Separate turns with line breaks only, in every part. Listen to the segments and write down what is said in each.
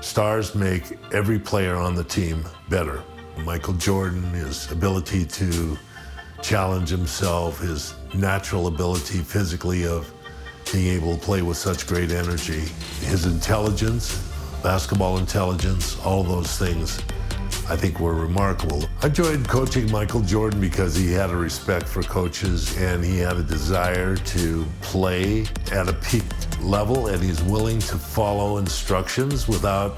Stars make every player on the team better. Michael Jordan, his ability to challenge himself, his natural ability physically of being able to play with such great energy, his intelligence, basketball intelligence, all those things I think were remarkable. I enjoyed coaching Michael Jordan because he had a respect for coaches and he had a desire to play at a peak level, and he's willing to follow instructions without,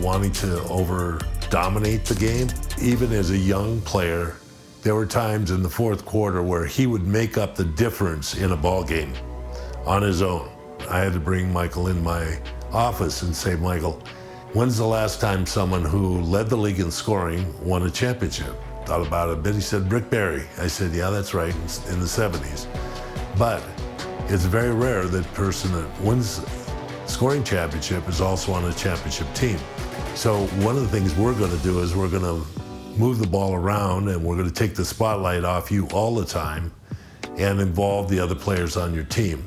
wanting to over-dominate the game. Even as a young player, there were times in the fourth quarter where he would make up the difference in a ball game on his own. I had to bring Michael in my office and say, Michael, when's the last time someone who led the league in scoring won a championship? Thought about it a bit. He said, Rick Barry. I said, yeah, that's right, in the 70s. But it's very rare that person that wins scoring championship is also on a championship team. So one of the things we're going to do is we're going to move the ball around and we're going to take the spotlight off you all the time and involve the other players on your team.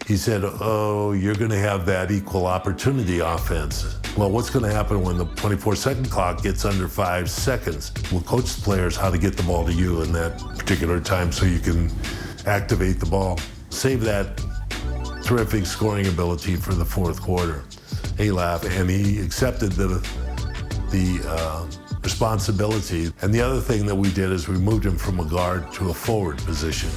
He said, oh, you're going to have that equal opportunity offense. Well, what's going to happen when the 24-second clock gets under 5 seconds? We'll coach the players how to get the ball to you in that particular time so you can activate the ball. Save that terrific scoring ability for the fourth quarter. He laughed and he accepted the responsibility. And the other thing that we did is we moved him from a guard to a forward position.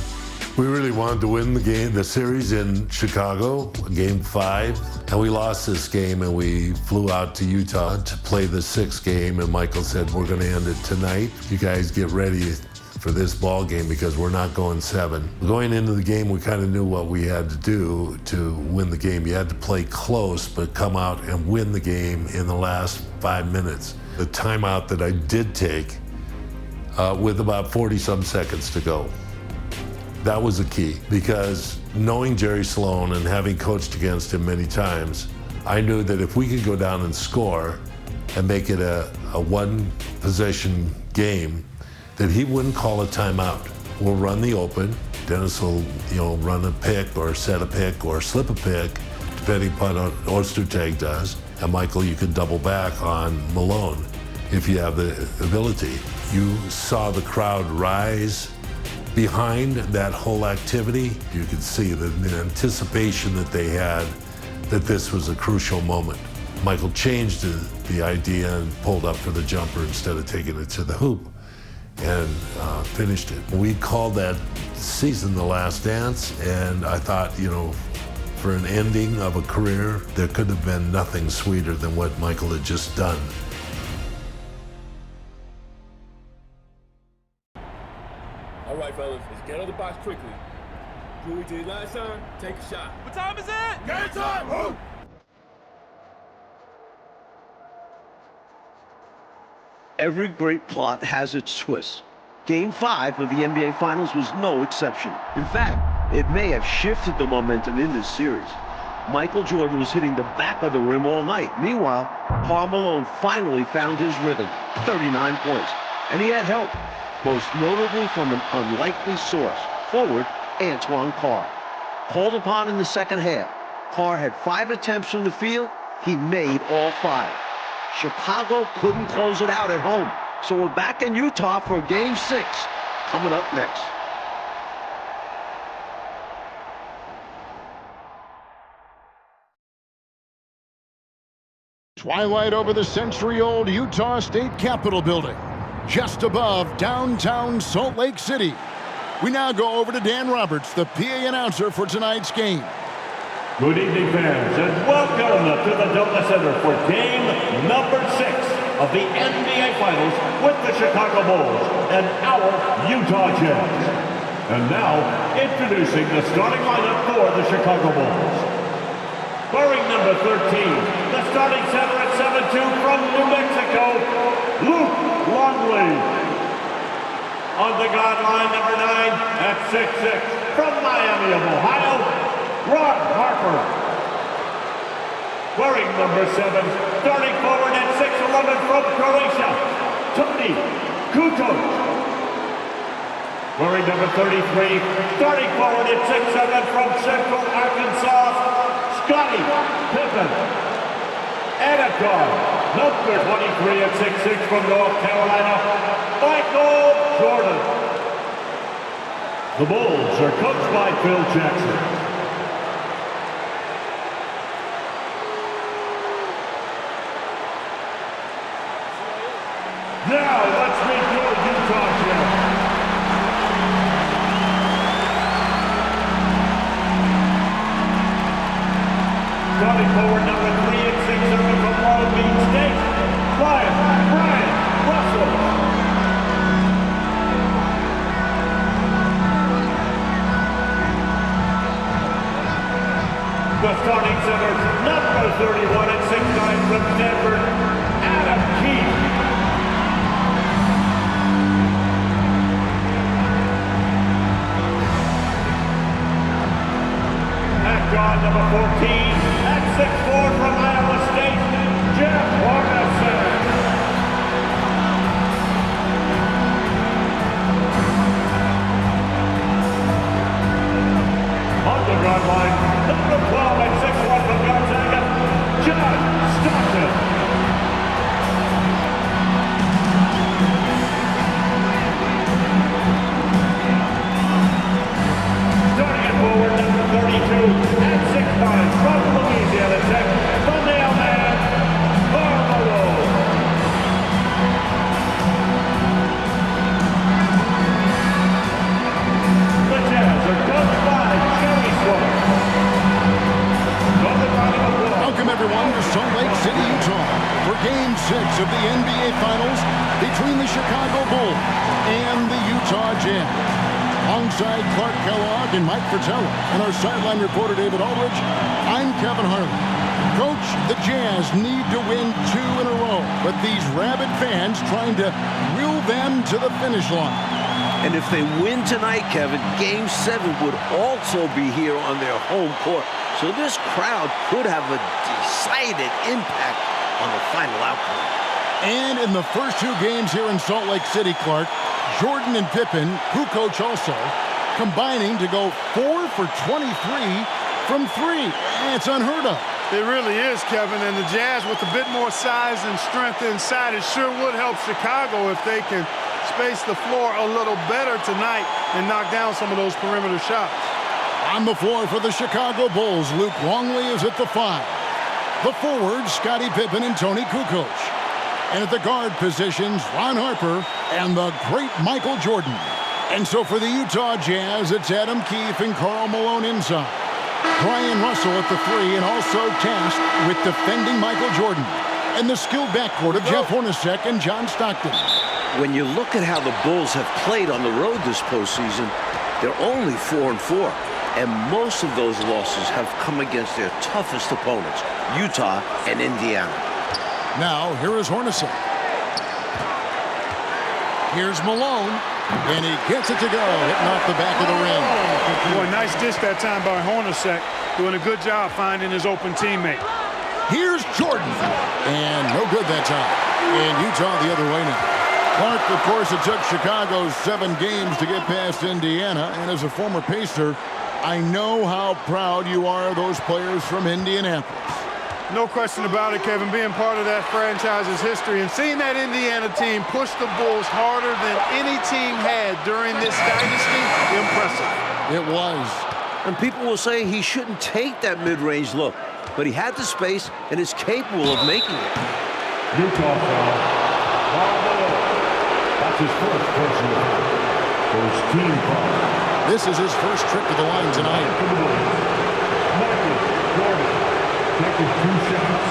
We really wanted to win the series in Chicago, Game 5, and we lost this game and we flew out to Utah to play the 6th game, and Michael said, we're going to end it tonight. You guys get ready for this ball game because we're not going 7. Going into the game, we kind of knew what we had to do to win the game. You had to play close, but come out and win the game in the last 5 minutes. The timeout that I did take with about 40-some seconds to go. That was the key, because knowing Jerry Sloan and having coached against him many times, I knew that if we could go down and score and make it a one-possession game, that he wouldn't call a timeout. We'll run the open. Dennis will, run a pick or set a pick or slip a pick, depending upon what Ostertag does. And Michael, you can double back on Malone if you have the ability. You saw the crowd rise behind that whole activity. You could see the anticipation that they had that this was a crucial moment. Michael changed the idea and pulled up for the jumper instead of taking it to the hoop and finished it. We called that season The Last Dance, and I thought, for an ending of a career, there could have been nothing sweeter than what Michael had just done.
All right, fellas, let's get out of the box quickly. Do what we did last time, take a shot. What time is it? Game time! Move!
Every great plot has its twist. Game 5 of the NBA Finals was no exception. In fact, it may have shifted the momentum in this series. Michael Jordan was hitting the back of the rim all night. Meanwhile, Karl Malone finally found his rhythm, 39 points. And he had help, most notably from an unlikely source, forward Antoine Carr. Called upon in the second half, Carr had 5 attempts from the field. He made all 5. Chicago couldn't close it out at home, so we're back in Utah for Game 6, coming up next.
Twilight over the century-old Utah State Capitol building, just above downtown Salt Lake City. We now go over to Dan Roberts, the PA announcer for tonight's game.
Good evening, fans, and welcome to the Delta Center for game number 6 of the NBA Finals with the Chicago Bulls and our Utah Jazz. And now, introducing the starting lineup for the Chicago Bulls. Wearing number 13, the starting center at 7'2" from New Mexico, Luke Longley. On the guard line, number 9 at 6'6", from Miami of Ohio, Ron Harper. Wearing number 7, starting forward at 6'11" from Croatia, Tony Kukoc. Wearing number 33, starting forward at 6'7" from Central Arkansas, Scottie Pippen. And at guard, number 23 at 6'6" from North Carolina, Michael Jordan. The Bulls are coached by Phil Jackson. Now let's meet your Utah champ. Starting forward, number 3 at 6'7" from Long Beach State, Brian Russell. The starting center, number 31 at 6'9" from Stanford, Adam Keefe. At guard, number 14 at 6'4" from Iowa State, Jeff Hornacek. On the guard line, number 12 at 6'1" from Gonzaga, John Stockton. Starting at forward, number 32 at 6'9" from Louisiana Tech, the mailman, Carmelo. The Jazz are coached by Jerry Sloan.
Welcome everyone to Salt Lake City, Utah for Game 6 of the NBA Finals between the Chicago Bulls and the Utah Jazz. Alongside Clark Kellogg and Mike Fratello and our sideline reporter David Aldridge, I'm Kevin Harlan. Coach, the Jazz need to win 2 in a row, but these rabid fans trying to will them to the finish line.
And if they win tonight, Kevin, Game 7 would also be here on their home court. So this crowd could have a decided impact on the final outcome.
And in the first 2 games here in Salt Lake City, Clark, Jordan and Pippen, who coach also, combining to go 4 for 23 from 3. It's unheard of.
It really is, Kevin, and the Jazz with a bit more size and strength inside, it sure would help Chicago if they can space the floor a little better tonight and knock down some of those perimeter shots.
On the floor for the Chicago Bulls, Luke Longley is at the 5. The forwards, Scottie Pippen and Tony Kukoc. And at the guard positions, Ron Harper and the great Michael Jordan. And so for the Utah Jazz, it's Adam Keefe and Karl Malone inside. Brian Russell at the 3 and also tasked with defending Michael Jordan. And the skilled backcourt of Jeff Hornacek and John Stockton.
When you look at how the Bulls have played on the road this postseason, they're only 4-4. And most of those losses have come against their toughest opponents, Utah and Indiana.
Now, here is Hornacek. Here's Malone, and he gets it to go, hitting off the back of the rim.
Boy, nice dish that time by Hornacek, doing a good job finding his open teammate.
Here's Jordan, and no good that time. And Utah the other way now. Clark, of course, it took Chicago 7 games to get past Indiana, and as a former Pacer, I know how proud you are of those players from Indianapolis.
No question about it, Kevin, being part of that franchise's history and seeing that Indiana team push the Bulls harder than any team had during this dynasty, impressive.
It was.
And people will say he shouldn't take that mid-range look, but he had the space and is capable of making it.
Utah foul. That's his first personal foul. First team foul.
This is his first trip to the line tonight.
Michael Jordan taking 2 shots.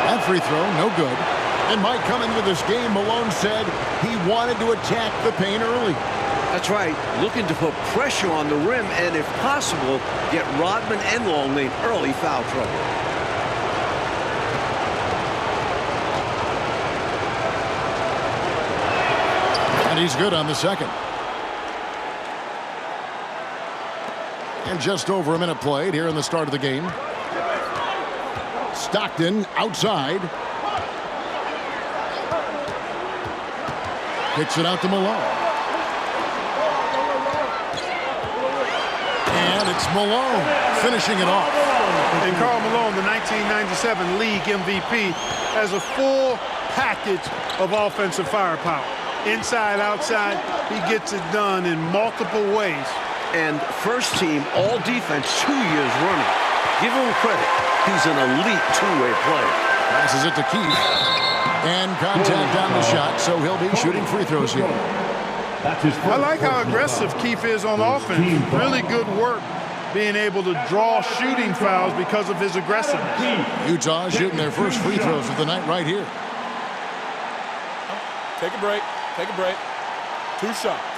That free throw, no good. And Mike, coming into this game, Malone said he wanted to attack the paint early.
That's right, looking to put pressure on the rim and, if possible, get Rodman and Longley in early foul trouble.
And he's good on the second. And just over a minute played here in the start of the game. Stockton outside. Kicks it out to Malone. And it's Malone finishing it off.
And Karl Malone, the 1997 league MVP, has a full package of offensive firepower. Inside, outside, he gets it done in multiple ways.
And first team all defense 2 years running. Give him credit. He's an elite two-way player.
Passes it to Keith. And contact on the shot, so he'll be shooting free throws here.
I like how aggressive Keith is on offense. Really good work being able to draw shooting fouls because of his aggressiveness.
Utah shooting their first free throws of the night right here.
Take a break. Take a break. 2 shots.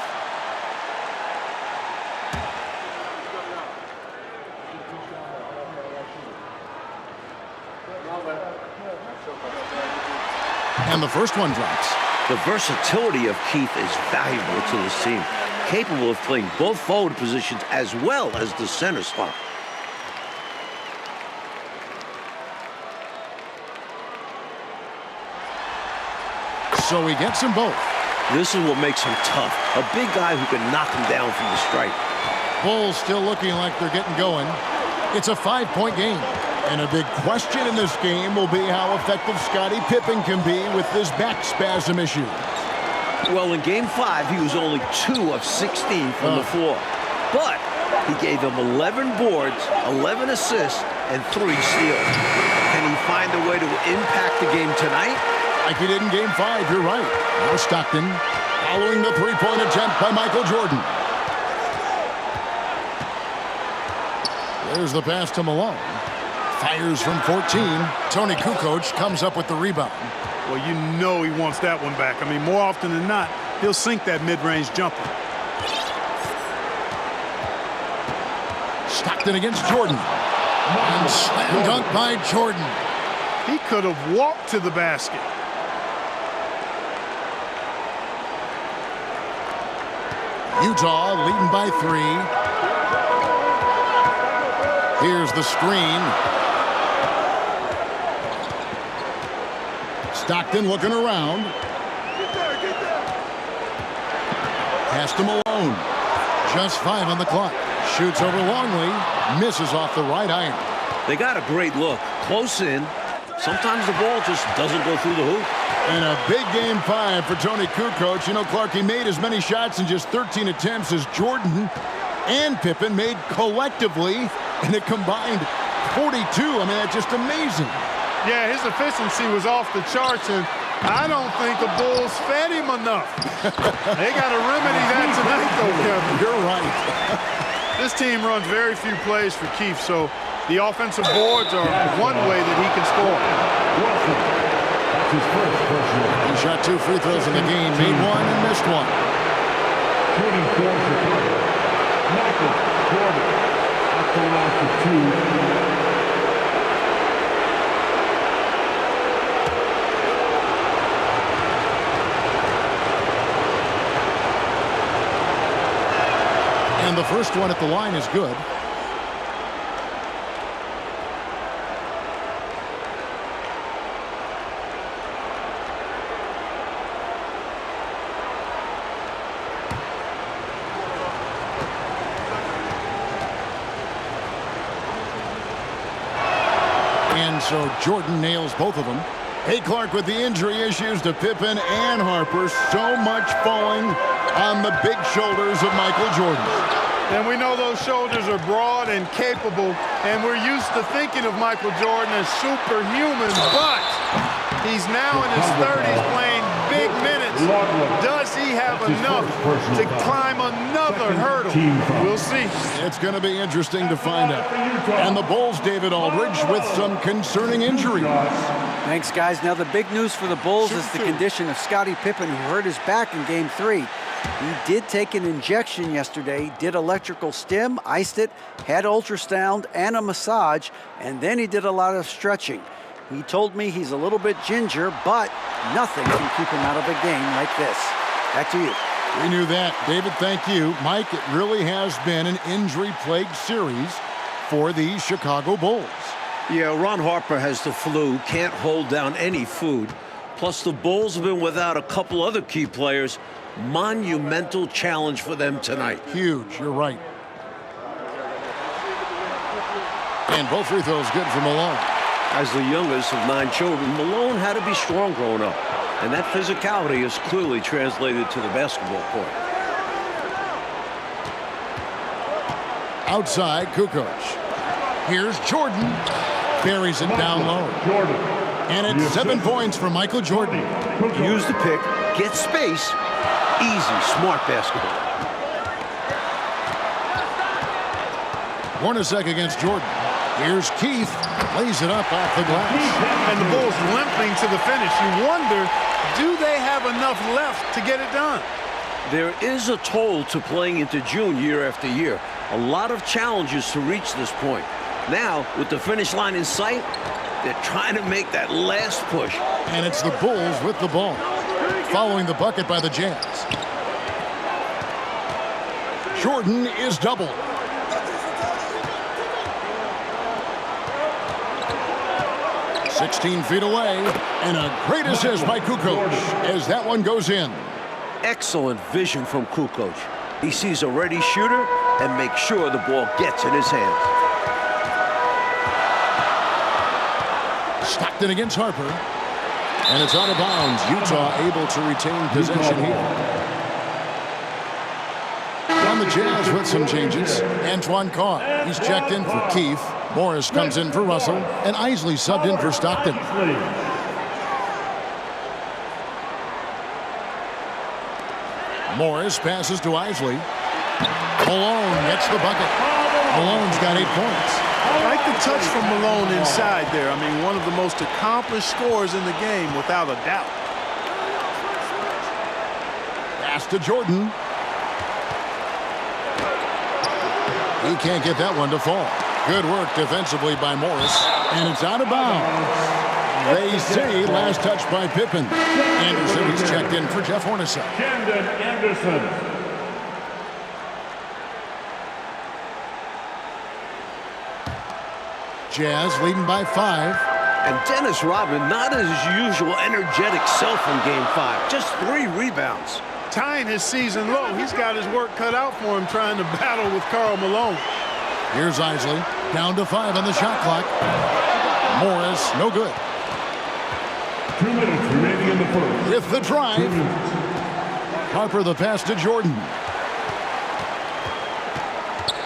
And the first one drops.
The versatility of Keith is valuable to this team. Capable of playing both forward positions as well as the center spot.
So he gets them both.
This is what makes him tough. A big guy who can knock him down from the stripe.
Bulls still looking like they're getting going. It's a 5-point game. And a big question in this game will be how effective Scottie Pippen can be with this back spasm issue.
Well, in Game 5, he was only 2 of 16 from the floor. But he gave them 11 boards, 11 assists, and 3 steals. Can he find a way to impact the game tonight?
Like he did in Game 5, you're right. Now Stockton following the three-point attempt by Michael Jordan. There's the pass to Malone. Fires from 14. Tony Kukoc comes up with the rebound.
Well, you know he wants that one back. I mean, more often than not, he'll sink that mid-range jumper.
Stockton against Jordan. And slam dunk by Jordan.
He could have walked to the basket.
Utah leading by 3. Here's the screen. Stockton looking around. Pass to Malone. Just 5 on the clock. Shoots over Longley. Misses off the right iron.
They got a great look. Close in. Sometimes the ball just doesn't go through the hoop.
And a big Game 5 for Tony Kukoc. You know, Clark, he made as many shots in just 13 attempts as Jordan and Pippen made collectively in a combined 42. I mean, that's just amazing.
Yeah, his efficiency was off the charts, and I don't think the Bulls fed him enough. They got to remedy that tonight, though, Kevin.
You're right.
This team runs very few plays for Keith, so the offensive boards are one way that he can score.
He shot 2 free throws in the game, made 1 and missed 1.
Michael Jordan at the line for 2.
And the first one at the line is good. And so Jordan nails both of them. Hey, Clark, with the injury issues to Pippen and Harper, so much falling on the big shoulders of Michael Jordan.
And we know those shoulders are broad and capable, and we're used to thinking of Michael Jordan as superhuman, but he's now in his 30s playing big minutes. Does he have enough to climb another hurdle? We'll see.
It's going to be interesting to find out. And the Bulls, David Aldridge, with some concerning injury.
Thanks, guys. Now, the big news for the Bulls is the condition of Scottie Pippen, who hurt his back in Game 3. He did take an injection yesterday, did electrical stim, iced it, had ultrasound and a massage, and then he did a lot of stretching. He told me he's a little bit ginger, but nothing can keep him out of a game like this. Back to you.
We knew that. David, thank you. Mike, it really has been an injury-plagued series for the Chicago Bulls.
Yeah, Ron Harper has the flu, can't hold down any food. Plus, the Bulls have been without a couple other key players. Monumental challenge for them tonight.
Huge, you're right. And both free throws good for Malone.
As the youngest of 9 children, Malone had to be strong growing up. And that physicality is clearly translated to the basketball court.
Outside, Kukoc. Here's Jordan. Buries it down low.
Jordan.
And it's 7 points for Michael Jordan.
Use the pick, get space. Easy, smart basketball.
Hornacek against Jordan. Here's Keith. Lays it up off the glass.
And the Bulls limping to the finish. You wonder, do they have enough left to get it done?
There is a toll to playing into June year after year. A lot of challenges to reach this point. Now, with the finish line in sight, they're trying to make that last push.
And it's the Bulls with the ball. Following the bucket by the Jazz. Jordan is doubled. "16 feet away, and a great assist by Kukoc as that one goes in."
Excellent vision from Kukoc. He sees a ready shooter and makes sure the ball gets in his hands.
Stockton against Harper. And it's out of bounds. Utah able to retain possession here. On the Jazz with some changes. Antoine Carr. He's checked in for Keith. Morris comes in for Russell. And Isley subbed in for Stockton. Morris passes to Isley. Malone gets the bucket. Malone's got 8 points.
I like the touch from Malone inside there. I mean, one of the most accomplished scorers in the game, without a doubt.
Pass to Jordan. He can't get that one to fall. Good work defensively by Morris. And it's out of bounds. They say last touch by Pippen. Anderson, he's checked in for Jeff Hornacek.
Camden Anderson.
Jazz leading by 5.
And Dennis Rodman, not his usual energetic self in Game 5. Just 3 rebounds.
Tying his season low. He's got his work cut out for him trying to battle with Karl Malone.
Here's Isley. Down to 5 on the shot clock. Morris, no good.
2 minutes remaining in the first.
With the drive. Harper the pass to Jordan.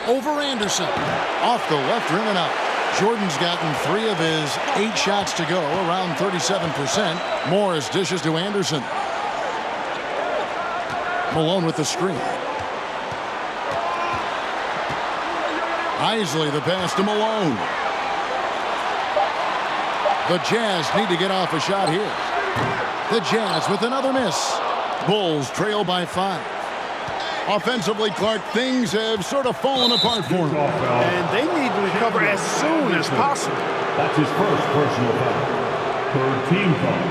Over Anderson. Off the left rim and out. Jordan's gotten 3 of his 8 shots to go, around 37%. Morris dishes to Anderson. Malone with the screen. Isley the pass to Malone. The Jazz need to get off a shot here. The Jazz with another miss. Bulls trail by 5. Offensively, Clark, things have sort of fallen apart for him.
And they need to recover as soon as possible.
That's his first personal foul. Third team foul.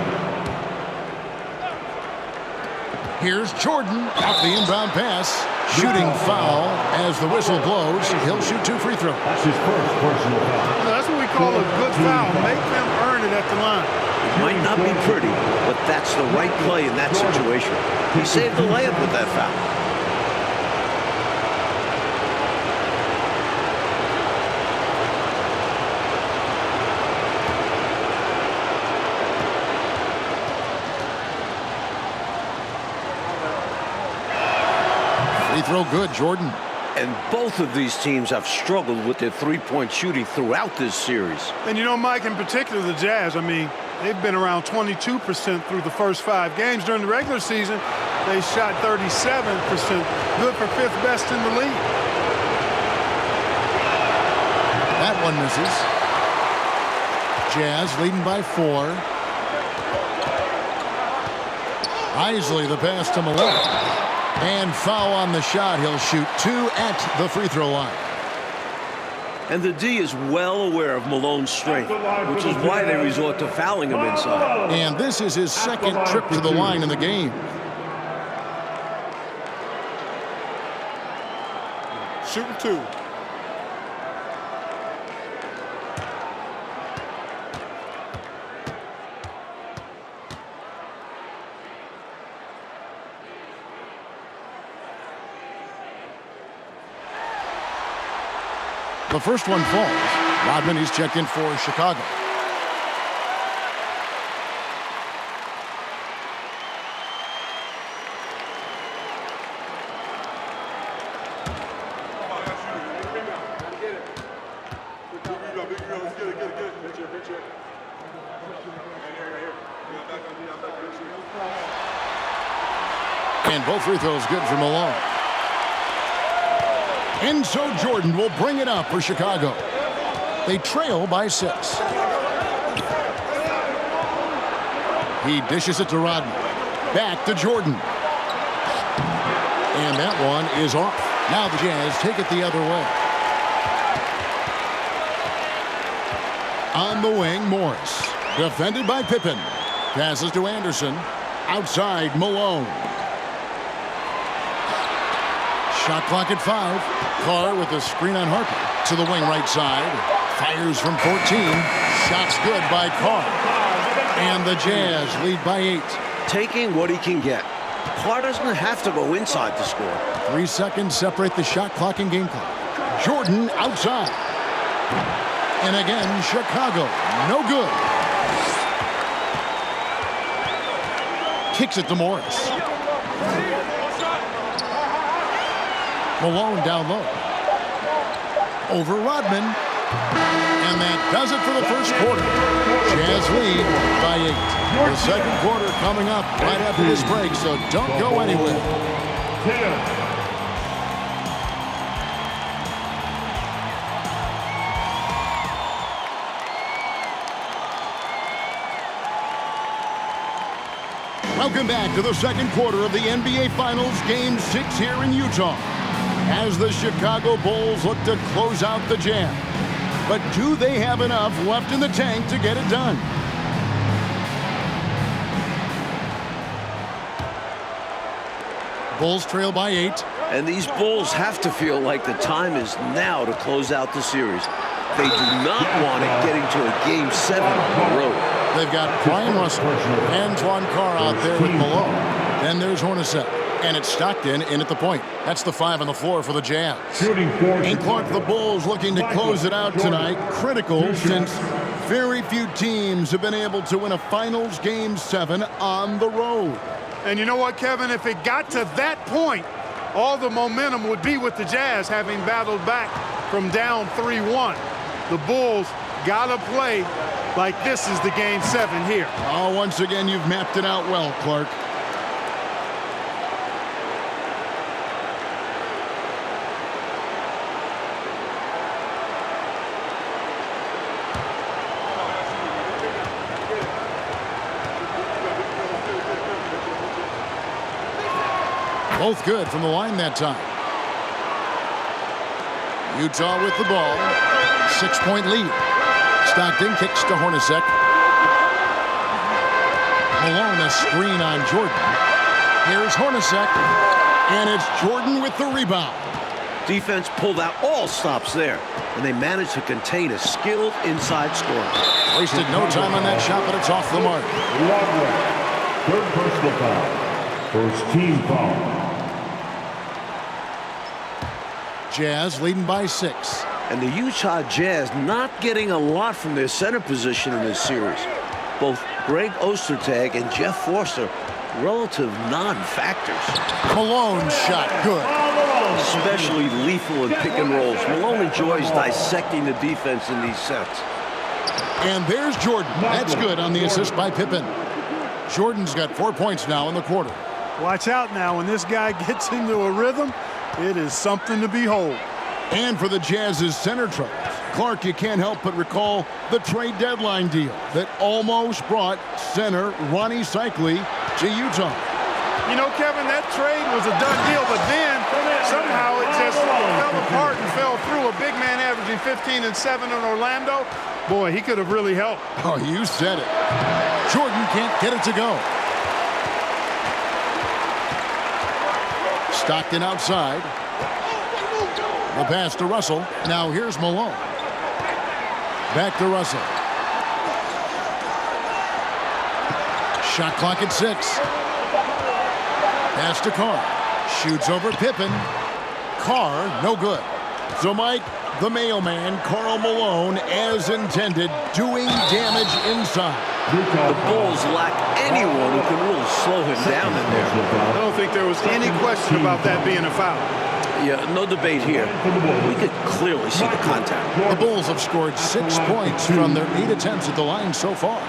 Here's Jordan off the inbound pass. Shooting foul as the whistle blows. He'll shoot 2 free throws.
That's his first personal foul.
That's what we call a good foul. Make them earn it at the line.
It might not be pretty, but that's the right play in that situation. He saved the layup with that foul.
Free throw good, Jordan.
And both of these teams have struggled with their three-point shooting throughout this series.
And you know, Mike, in particular, the Jazz, I mean, they've been around 22% through the first 5 games. During the regular season, they shot 37%, good for 5th best in the league.
That one misses. Jazz leading by 4. Isley the pass to Malone. And foul on the shot. He'll shoot 2 at the free throw line.
And the D is well aware of Malone's strength, which is why they resort to fouling him inside.
And this is his 2nd trip to the line in the game.
Shooting 2.
The first one falls. Rodman is checked in for Chicago. And both free throws good for Malone. And so Jordan will bring it up for Chicago. They trail by 6. He dishes it to Rodman. Back to Jordan. And that one is off. Now the Jazz take it the other way. On the wing, Morris. Defended by Pippen. Passes to Anderson. Outside, Malone. Shot clock at 5. Carr with a screen on Harper. To the wing right side. Fires from 14. Shots good by Carr. And the Jazz lead by 8.
Taking what he can get. Carr doesn't have to go inside to score.
3 seconds separate the shot clock and game clock. Jordan outside. And again, Chicago. No good. Kicks it to Morris. Malone down low. Over Rodman. And that does it for the first quarter. Jazz lead by 8. The second quarter coming up right after this break, so don't go anywhere. Welcome back to the second quarter of the NBA Finals, Game 6 here in Utah, as the Chicago Bulls look to close out the Jazz. But do they have enough left in the tank to get it done? Bulls trail by 8.
And these Bulls have to feel like the time is now to close out the series. They do not want it getting to a Game 7 on the road.
They've got Brian Russell, Antoine Carr out there with Malone. Then there's Hornacek. And it's Stockton in at the point. That's the 5 on the floor for the Jazz. And Clark, the Bulls looking to close it out tonight. Critical, since very few teams have been able to win a Finals Game 7 on the road.
And you know what, Kevin? If it got to that point, all the momentum would be with the Jazz, having battled back from down 3-1. The Bulls got to play like this is the Game 7 here.
Oh, once again, you've mapped it out well, Clark. Both good from the line that time. Utah with the ball. 6-point lead. Stockton kicks to Hornacek. Malone a screen on Jordan. Here's Hornacek. And it's Jordan with the rebound.
Defense pulled out all stops there. And they managed to contain a skilled inside scorer.
Wasted no time on that shot, but it's off the mark.
Third personal foul. First team foul.
Jazz leading by 6.
And the Utah Jazz not getting a lot from their center position in this series. Both Greg Ostertag and Jeff Forster, relative non-factors.
Malone's shot good.
Especially lethal in pick and rolls. Malone enjoys dissecting the defense in these sets.
And there's Jordan. That's good on the assist by Pippen. Jordan's got 4 points now in the quarter.
Watch out now. When this guy gets into a rhythm, it is something to behold.
And for the Jazz's center troubles, Clark, you can't help but recall the trade deadline deal that almost brought center Ronnie Cycli to Utah.
You know, Kevin, that trade was a done deal, but then somehow it just fell apart and fell through. A big man averaging 15 and 7 in Orlando. Boy, he could have really helped.
Oh, you said it. Jordan can't get it to go. Stockton outside. The pass to Russell. Now here's Malone. Back to Russell. Shot clock at 6. Pass to Carr. Shoots over Pippen. Carr, no good. So, Mike, the mailman, Karl Malone, as intended, doing damage inside.
The Bulls lack anyone who can really slow him down in there.
I don't think there was any question about that being a foul.
Yeah, no debate here. We could clearly see the contact.
The Bulls have scored 6 points from their 8 attempts at the line so far.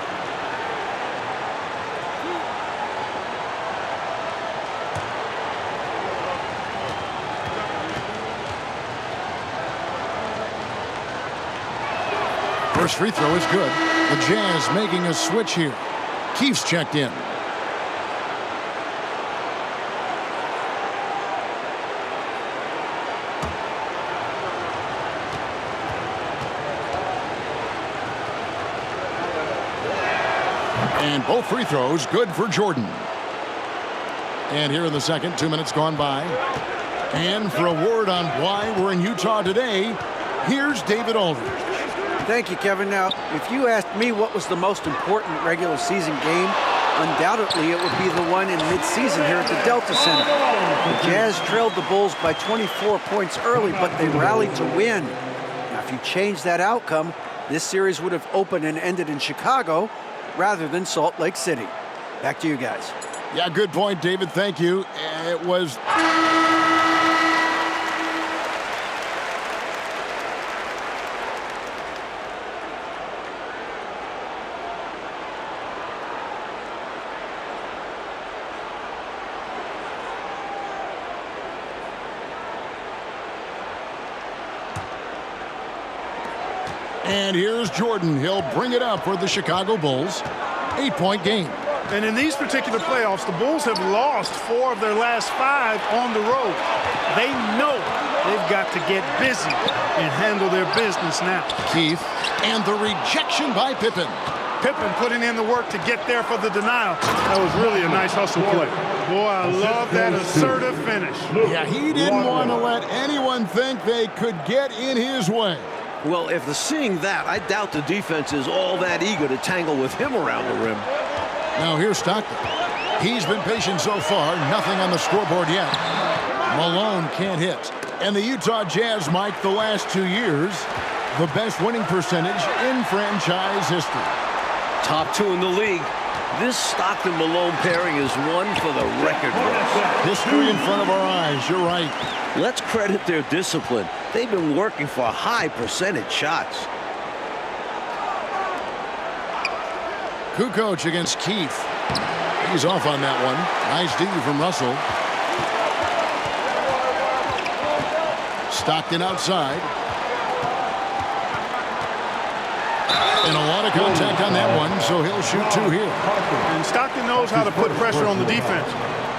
First free throw is good. The Jazz making a switch here. Keith's checked in. And both free throws good for Jordan. And here in the second, 2 minutes gone by. And for a word on why we're in Utah today, here's David Aldridge.
Thank you, Kevin. Now, if you asked me what was the most important regular season game, undoubtedly it would be the one in midseason here at the Delta Center. The Jazz trailed the Bulls by 24 points early, but they rallied to win. Now, if you change that outcome, this series would have opened and ended in Chicago rather than Salt Lake City. Back to you guys.
Yeah, good point, David. Thank you. It was... And here's Jordan. He'll bring it up for the Chicago Bulls. 8-point game.
And in these particular playoffs, the Bulls have lost 4 of their last 5 on the road. They know they've got to get busy and handle their business now.
Keith, and the rejection by Pippen.
Pippen putting in the work to get there for the denial. That was really a nice hustle play. Boy, I love that assertive finish.
Yeah, he didn't want to let anyone think they could get in his way.
Well, after seeing that, I doubt the defense is all that eager to tangle with him around the rim.
Now here's Stockton. He's been patient so far. Nothing on the scoreboard yet. Malone can't hit. And the Utah Jazz, Mike, the last 2 years, the best winning percentage in franchise history.
Top 2 in the league. This Stockton-Malone pairing is one for the record books.
History in front of our eyes. You're right.
Let's credit their discipline. They've been working for high percentage shots.
Kukoc against Keith. He's off on that one. Nice D from Russell. Stockton outside. And a lot of contact on that one, so he'll shoot 2 here.
And Stockton knows how to put pressure on the defense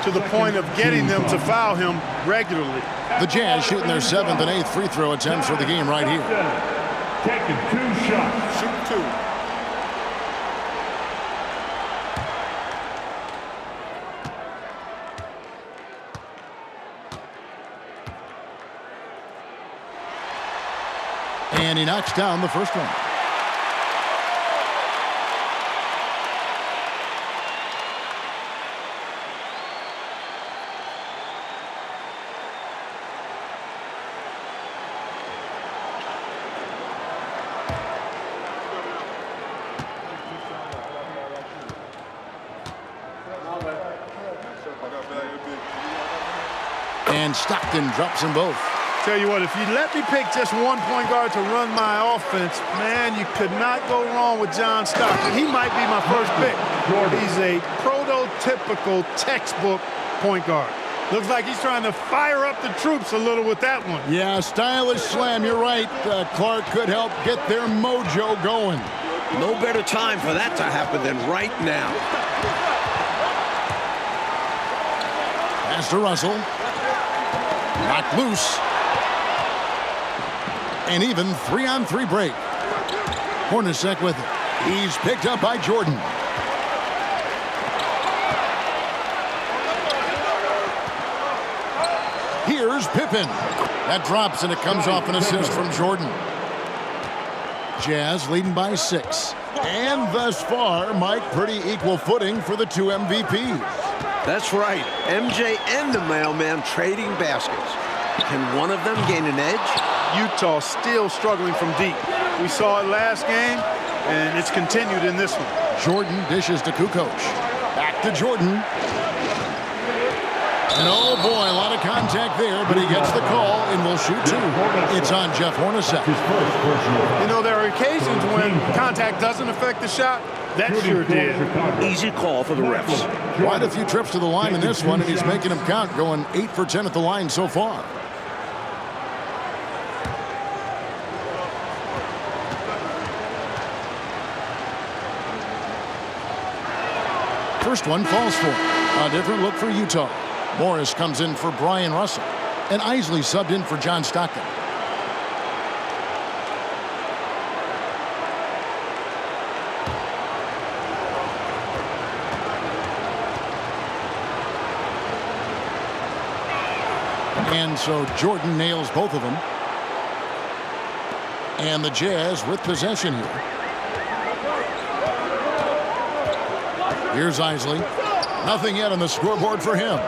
to the point of getting them to foul him regularly.
The Jazz shooting their 7th and 8th free throw attempts for the game right here.
Taking 2 shots.
Shoot 2.
And he knocks down the first one. And Stockton drops them both.
Tell you what, if you let me pick just one point guard to run my offense, man, you could not go wrong with John Stockton. He might be my first pick. He's a prototypical textbook point guard. Looks like he's trying to fire up the troops a little with that one.
Yeah, stylish slam. You're right. Clark could help get their mojo going.
No better time for that to happen than right now.
Pass to Russell. Knocked loose. And even 3-on-3 break. Hornacek with it. He's picked up by Jordan. Here's Pippen. That drops and it comes off an assist from Jordan. Jazz leading by 6. And thus far, Mike, pretty equal footing for the 2 MVPs.
That's right. MJ and the mailman trading baskets. Can one of them gain an edge?
Utah still struggling from deep. We saw it last game, and it's continued in this one.
Jordan dishes to Kukoc. Back to Jordan. And oh boy, a lot of contact there, but he gets the call and will shoot two. It's on Jeff Hornacek.
You know, there are occasions when contact doesn't affect the shot. That sure did.
Easy call for the refs.
Quite a few trips to the line in this one, and he's making them count, going 8 for 10 at the line so far. First one falls for him. A different look for Utah. Morris comes in for Brian Russell, and Isley subbed in for John Stockton. And so Jordan nails both of them. And the Jazz with possession here. Here's Isley. Nothing yet on the scoreboard for him.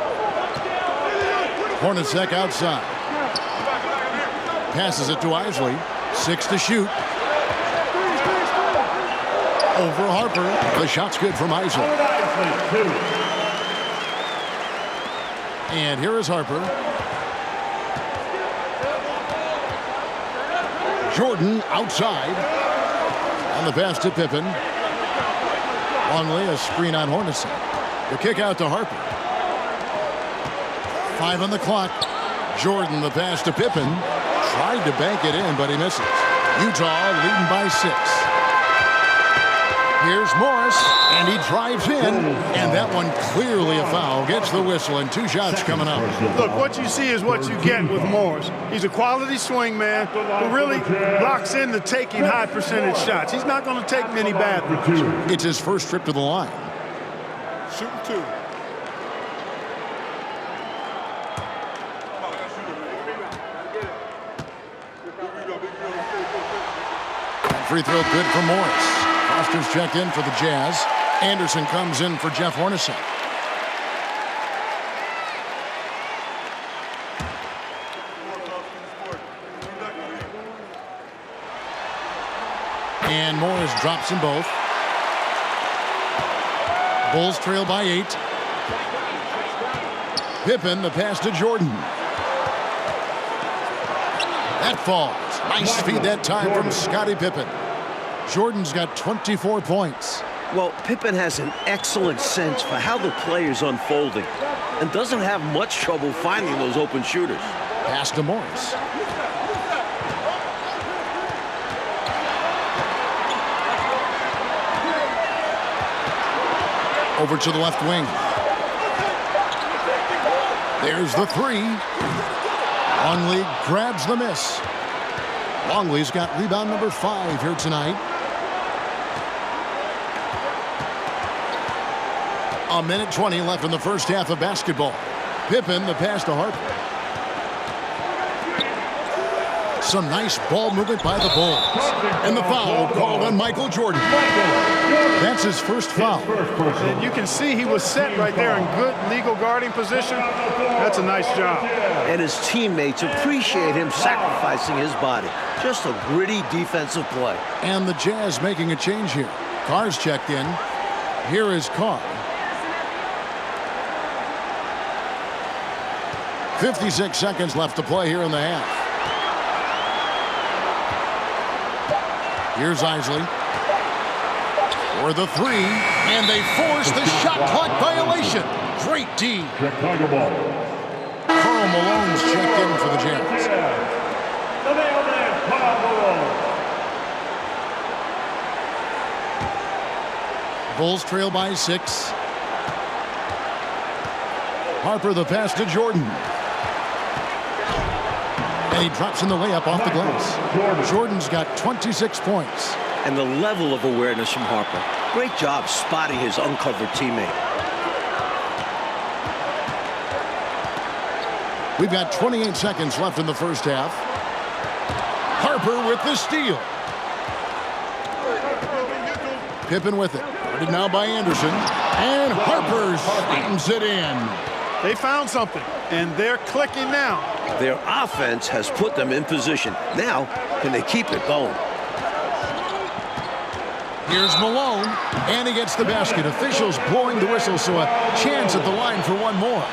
Hornacek outside. Passes it to Isley. 6 to shoot. Over Harper. The shot's good from Isley. And here is Harper. Jordan outside. On the pass to Pippen. Longley, a screen on Hornacek. The kick out to Harper. 5 on the clock. Jordan, the pass to Pippen. Tried to bank it in, but he misses. Utah leading by 6. Here's Morris, and he drives in, and that one clearly a foul. Gets the whistle, and 2 shots coming up.
Look, what you see is what you get with Morris. He's a quality swing man who really locks in to taking high percentage shots. He's not going to take many bad ones.
It's his first trip to the line.
Shooting 2.
Free throw good for Morris. Foster's checked in for the Jazz. Anderson comes in for Jeff Hornacek. And Morris drops them both. Bulls trail by 8. Pippen, the pass to Jordan. That falls. Nice feed that time from Scottie Pippen. Jordan's got 24 points.
Well, Pippen has an excellent sense for how the play is unfolding and doesn't have much trouble finding those open shooters.
Pass to Morris. Over to the left wing. There's the 3. Longley grabs the miss. Longley's got rebound number 5 here tonight. A minute 20 left in the first half of basketball. Pippen, the pass to Harper. Some nice ball movement by the Bulls. And the foul called on Michael Jordan. That's his first foul.
And you can see he was set right there in good legal guarding position. That's a nice job.
And his teammates appreciate him sacrificing his body. Just a gritty defensive play.
And the Jazz making a change here. Carr's checked in. Here is Carr. 56 seconds left to play here in the half. Here's Isley. For the 3, and they force the shot clock violation. Great D.
Chicago ball.
Karl Malone's checked in for the Jazz. Bulls trail by 6. Harper, the pass to Jordan. And he drops in the layup off the glass. Jordan's got 26 points.
And the level of awareness from Harper. Great job spotting his uncovered teammate.
We've got 28 seconds left in the first half. Harper with the steal. Pippen with it. Guarded now by Anderson. And Harper slams it in.
They found something, and they're clicking now.
Their offense has put them in position. Now, can they keep it going?
Here's Malone, and he gets the basket. Officials blowing the whistle, so a chance at the line for one more.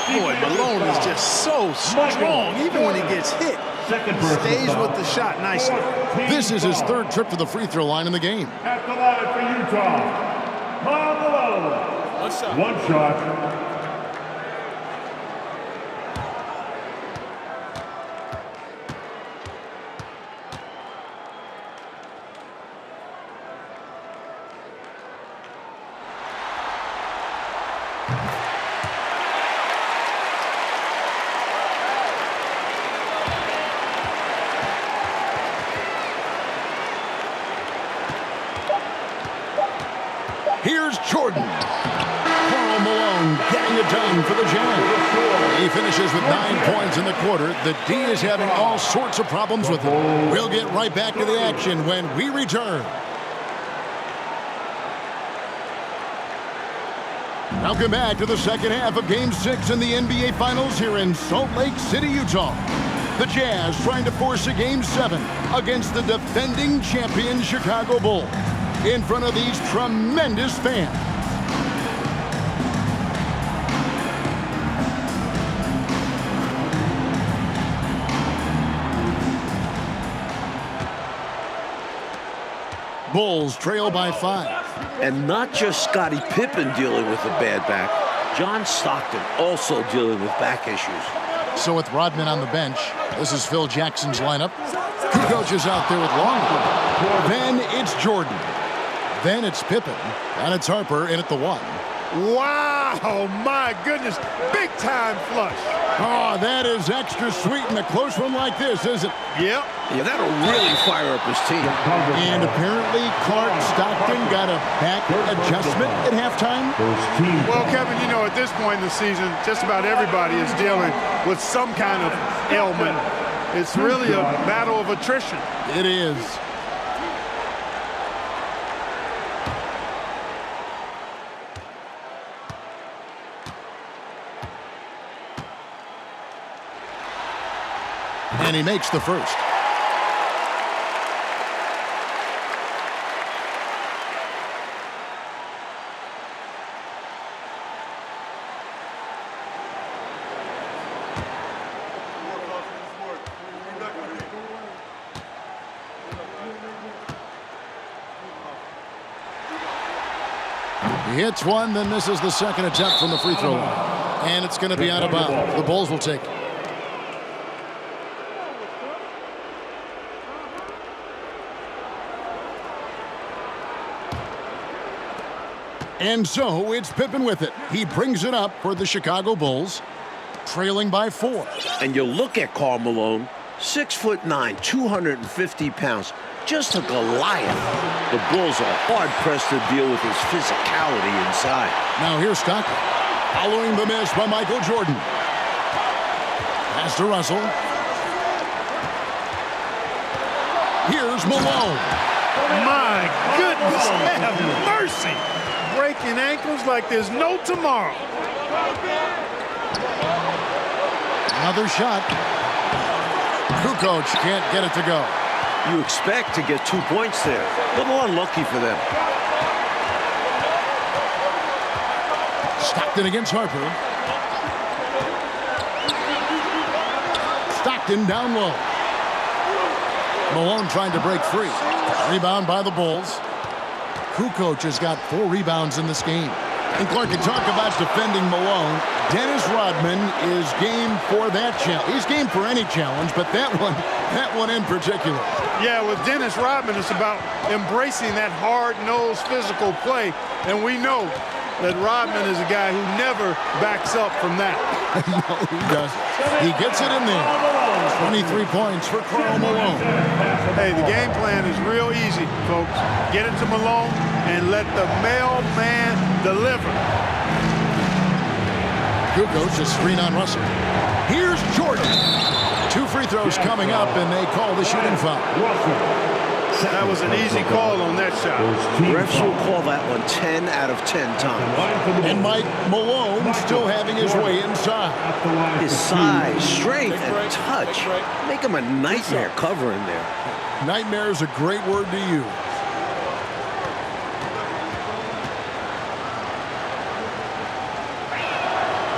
Boy, Malone is just so strong, even when he gets hit. Stays with the shot nicely.
This is his third trip to the free throw line in the game.
At the line for Utah, Karl Malone. One shot.
Here's Jordan. Karl Malone getting it done for the Jazz. He finishes with 9 points in the quarter. The D is having all sorts of problems with him. We'll get right back to the action when we return. Welcome back to the second half of Game 6 in the NBA Finals here in Salt Lake City, Utah. The Jazz trying to force a Game 7 against the defending champion Chicago Bulls in front of these tremendous fans. Bulls trail by 5.
And not just Scottie Pippen dealing with a bad back. John Stockton also dealing with back issues.
So with Rodman on the bench, this is Phil Jackson's lineup. Kukoc is out there with Longley. Then it's Jordan. Then it's Pippen. And it's Harper in at the 1.
Wow, my goodness. Big time flush.
Oh, that is extra sweet in a close one like this, isn't it?
Yep.
Yeah, that'll really fire up his team.
And apparently Clark Stockton got a back adjustment at halftime.
Well, Kevin, you know, at this point in the season, just about everybody is dealing with some kind of ailment. It's really a battle of attrition.
It is. And he makes the first. He hits one, then misses the second attempt from the free throw line. And it's going to be out of bounds. The Bulls will take it. And so it's Pippen with it. He brings it up for the Chicago Bulls, trailing by 4.
And you look at Karl Malone, 6'9", 250 pounds, just a Goliath. The Bulls are hard-pressed to deal with his physicality inside.
Now here's Stockton, following the miss by Michael Jordan. Pass to Russell. Here's Malone.
My goodness, have mercy. Breaking ankles like there's no tomorrow.
Another shot. Kukoc can't get it to go.
You expect to get 2 points there. A little unlucky for them.
Stockton against Harper. Stockton down low. Malone trying to break free. Rebound by the Bulls. Kukoc has got 4 rebounds in this game. And Clark, can talk about defending Malone. Dennis Rodman is game for that challenge. He's game for any challenge, but that one in particular.
Yeah, with Dennis Rodman, it's about embracing that hard-nosed physical play. And we know that Rodman is a guy who never backs up from that.
No, he doesn't. He gets it in there. 23 points for Karl Malone.
Hey, the game plan is real easy, folks. Get it to Malone and let the mailman deliver.
Kukoc just screen on Russell. Here's Jordan. 2 free throws coming up, and they call the shooting foul.
That was an easy call on that shot.
Refs will call that one 10 out of 10 times.
And Mike Malone still having his way inside.
His size, strength, and touch make him a nightmare covering there.
Nightmare is a great word to use.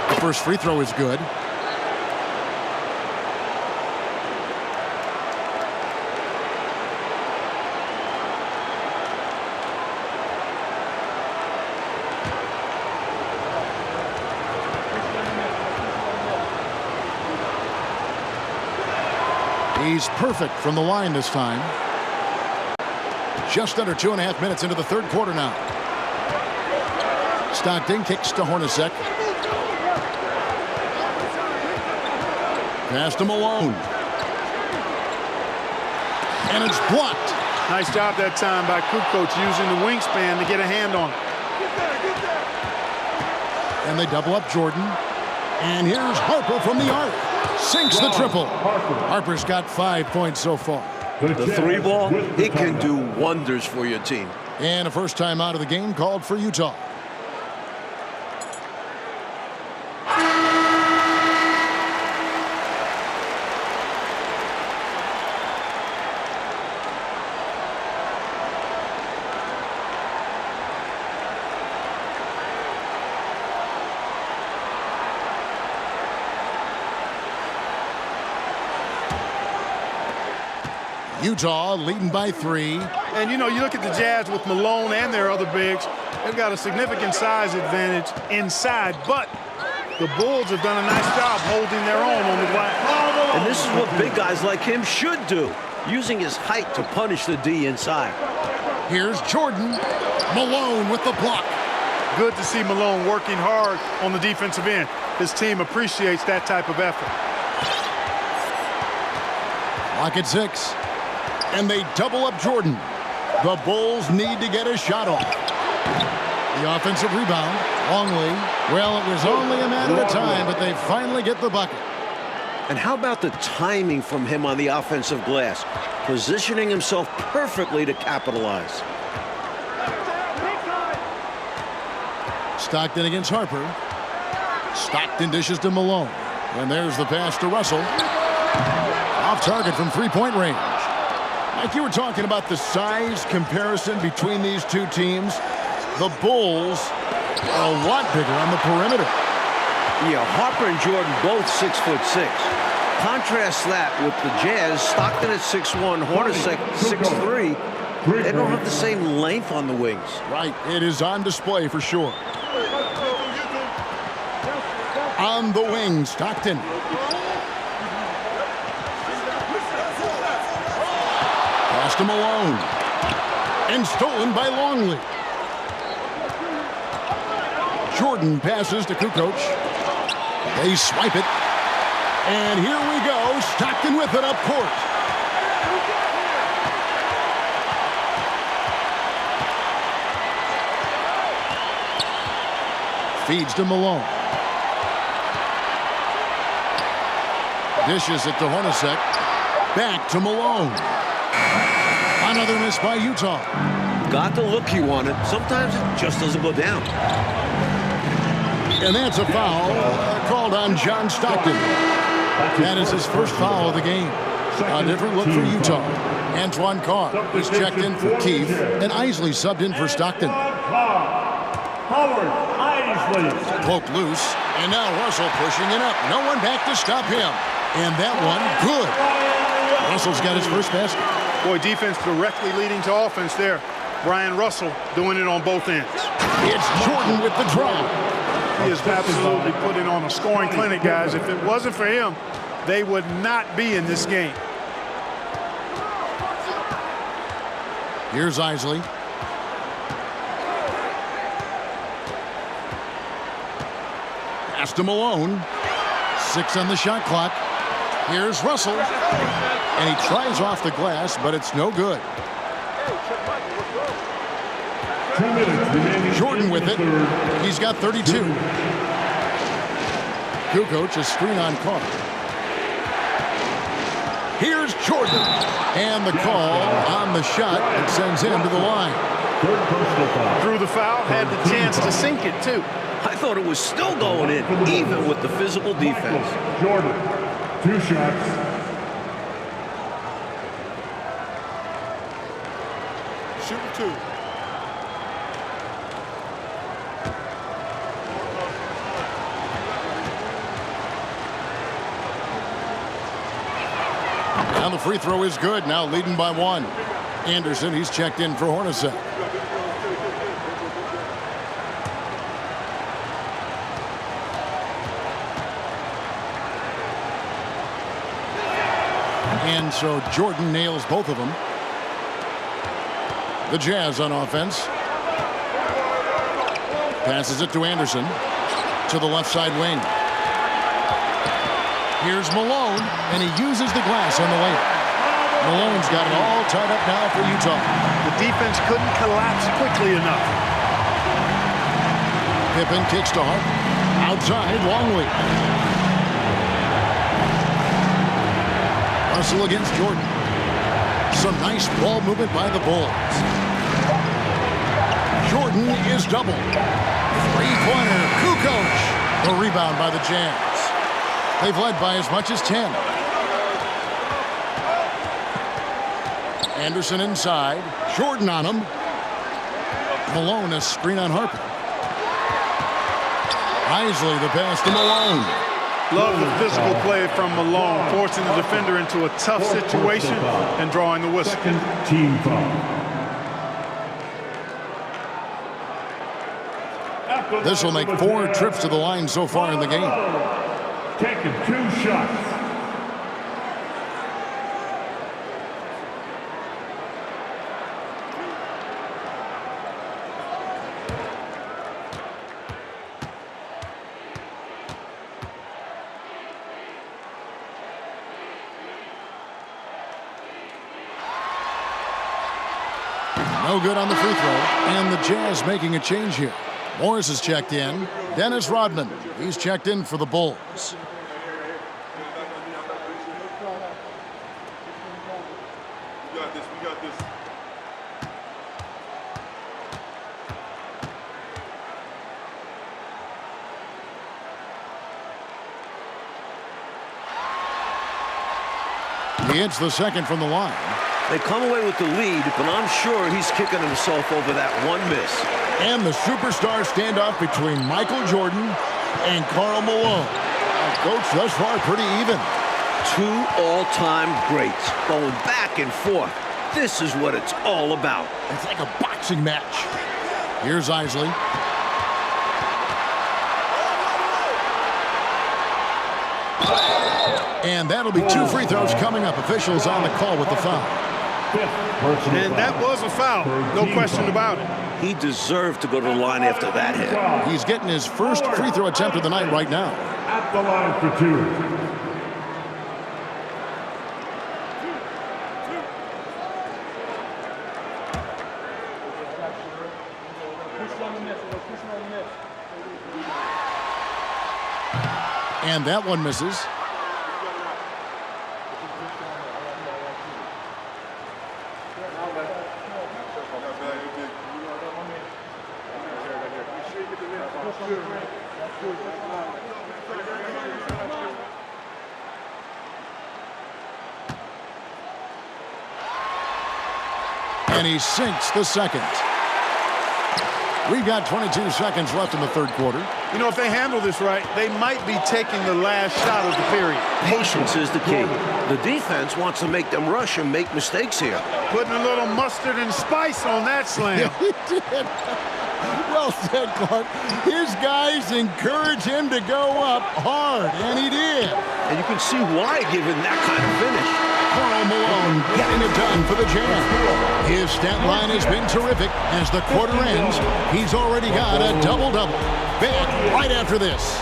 The first free throw is good. He's perfect from the line this time. Just under 2.5 minutes into the third quarter now. Stockton kicks to Hornacek. Pass to Malone. And it's blocked.
Nice job that time by Kukoc using the wingspan to get a hand on it.
And they double up Jordan. And here's Harper from the arc. Sinks the triple. Harper's got 5 points so far.
The three ball, it can do wonders for your team.
And a first time out of the game called for Utah. Utah leading by 3.
And, you know, you look at the Jazz with Malone and their other bigs, they've got a significant size advantage inside, but the Bulls have done a nice job holding their own on the glass.
And this is what big guys like him should do, using his height to punish the D inside.
Here's Jordan. Malone with the block.
Good to see Malone working hard on the defensive end. His team appreciates that type of effort.
Clock at 6. And they double up Jordan. The Bulls need to get a shot off. The offensive rebound. Longley. Well, it was only a matter of time, but they finally get the bucket.
And how about the timing from him on the offensive glass? Positioning himself perfectly to capitalize.
Stockton against Harper. Stockton dishes to Malone. And there's the pass to Russell. Off target from three-point range. Like you were talking about the size comparison between these two teams, the Bulls are a lot bigger on the perimeter.
Yeah, Harper and Jordan both 6'6". Contrast that with the Jazz, Stockton at 6'1", Hornacek 6'3". They don't have the same length on the wings.
Right, it is on display for sure. On the wing, Stockton. Pass to Malone. And stolen by Longley. Jordan passes to Kukoc. They swipe it. And here we go. Stockton with it up court. Feeds to Malone. Dishes it to Hornacek. Back to Malone. Another miss by Utah.
Got the look he wanted. Sometimes it just doesn't go down.
And that's a foul called on John Stockton. That is his first foul of the game. A different look for Utah. Antoine Carr is checked in for Keith, and Isley subbed in for Stockton.
Howard Isley.
Poked loose, and now Russell pushing it up. No one back to stop him. And that one, good. Russell's got his first basket.
Boy, defense directly leading to offense there. Brian Russell doing it on both ends.
It's Jordan with the drive.
He is absolutely putting on a scoring clinic, guys. If it wasn't for him, they would not be in this game.
Here's Isley. Pass to Malone. 6 on the shot clock. Here's Russell. And he tries off the glass, but it's no good.
2 minutes remaining.
Jordan with it. He's got 32. Kukoc, a screen on Carr. Here's Jordan. And the call on the shot that sends him to the line.
Third personal foul.
Drew the foul, had the chance to sink it, too.
I thought it was still going in, even with the physical defense.
Jordan, 2 shots.
Shooting 2.
Now the free throw is good. Now leading by 1. Anderson, he's checked in for Hornacek. And so Jordan nails both of them. The Jazz on offense. Passes it to Anderson. To the left side wing. Here's Malone, and he uses the glass on the layup. Malone's got it all tied up now for Utah.
The defense couldn't collapse quickly enough.
Pippen kicks to Hart. Outside, Longley. Russell against Jordan. Some nice ball movement by the Bulls. Jordan is doubled. Three-pointer, Kukoc. The rebound by the Jazz. They've led by as much as 10. Anderson inside. Jordan on him. Malone, a screen on Harper. Isley, the pass to Malone.
Love the physical play from Malone, forcing the defender into a tough situation and drawing the whistle.
Second team foul.
This will make 4 trips to the line so far in the game.
Taking 2 shots.
No good on the free throw, and the Jazz making a change here. Morris is checked in. Dennis Rodman, he's checked in for the Bulls.
We got this.
He hits the second from the line.
They come away with the lead, but I'm sure he's kicking himself over that one miss.
And the superstar standoff between Michael Jordan and Karl Malone. Coach, thus far pretty even.
2 all-time greats going back and forth. This is what it's all about.
It's like a boxing match. Here's Isley. And that'll be 2 free throws coming up. Officials on the call with the foul.
And that was a foul, no question about it.
He deserved to go to the line after that hit.
He's getting his first free throw attempt of the night right now.
At the line for 2.
And that one misses. And he sinks the second. We've got 22 seconds left in the third quarter.
You know, if they handle this right, they might be taking the last shot of the period.
Patience is the key. The defense wants to make them rush and make mistakes here.
Putting a little mustard and spice on that slam.
He did. Well said, Clark. His guys encourage him to go up hard, and he did.
And you can see why given that kind of finish.
Karl Malone getting it done for the Jazz. His stat line has been terrific. As the quarter ends, he's already got a double-double. Back right after this.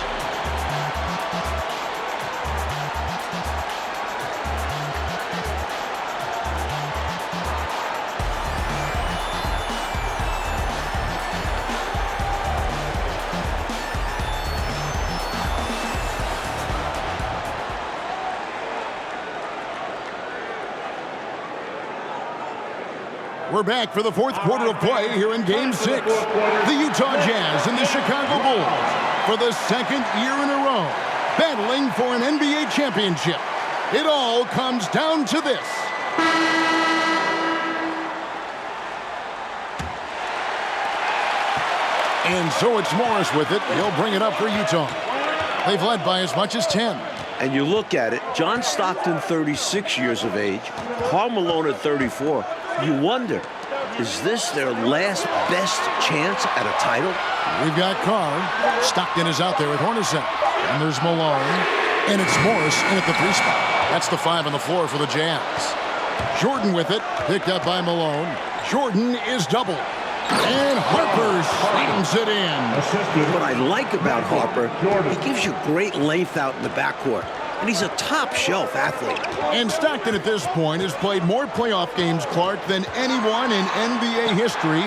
We're back for the fourth quarter of play here in Game 6. The Utah Jazz and the Chicago Bulls, for the second year in a row, battling for an NBA championship. It all comes down to this. And so it's Morris with it. He'll bring it up for Utah. They've led by as much as 10.
And you look at it, John Stockton, 36 years of age, Karl Malone at 34. You wonder, is this their last best chance at a title?
We've got Carr. Stockton is out there with Hornacek. And there's Malone. And it's Morris in at the 3 spot. That's the 5 on the floor for the Jazz. Jordan with it, picked up by Malone. Jordan is doubled. And Harper slams it in.
What I like about Harper, he gives you great length out in the backcourt. And he's a top-shelf athlete.
And Stockton at this point has played more playoff games, Clark, than anyone in NBA history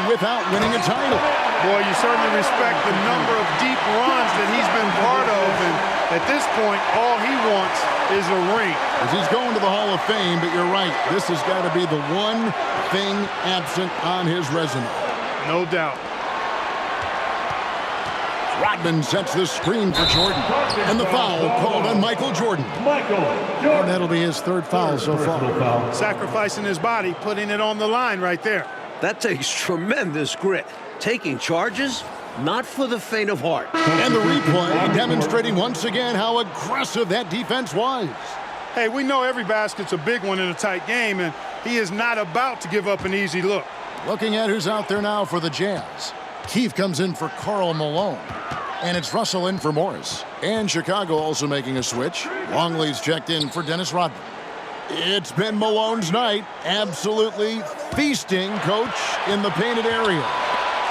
without winning a title.
Boy, you certainly respect the number of deep runs that he's been part of. And at this point, all he wants is a ring.
As he's going to the Hall of Fame, but you're right, this has got to be the one thing absent on his resume.
No doubt.
Rodman sets the screen for Jordan. And the foul called on Michael Jordan. And that'll be his third foul so far.
Sacrificing his body, putting it on the line right there.
That takes tremendous grit. Taking charges, not for the faint of heart.
And the replay demonstrating once again how aggressive that defense was.
Hey, we know every basket's a big one in a tight game, and he is not about to give up an easy look.
Looking at who's out there now for the Jazz. Keefe comes in for Karl Malone. And it's Russell in for Morris. And Chicago also making a switch. Longley's checked in for Dennis Rodman. It's been Malone's night. Absolutely feasting, Coach, in the painted area.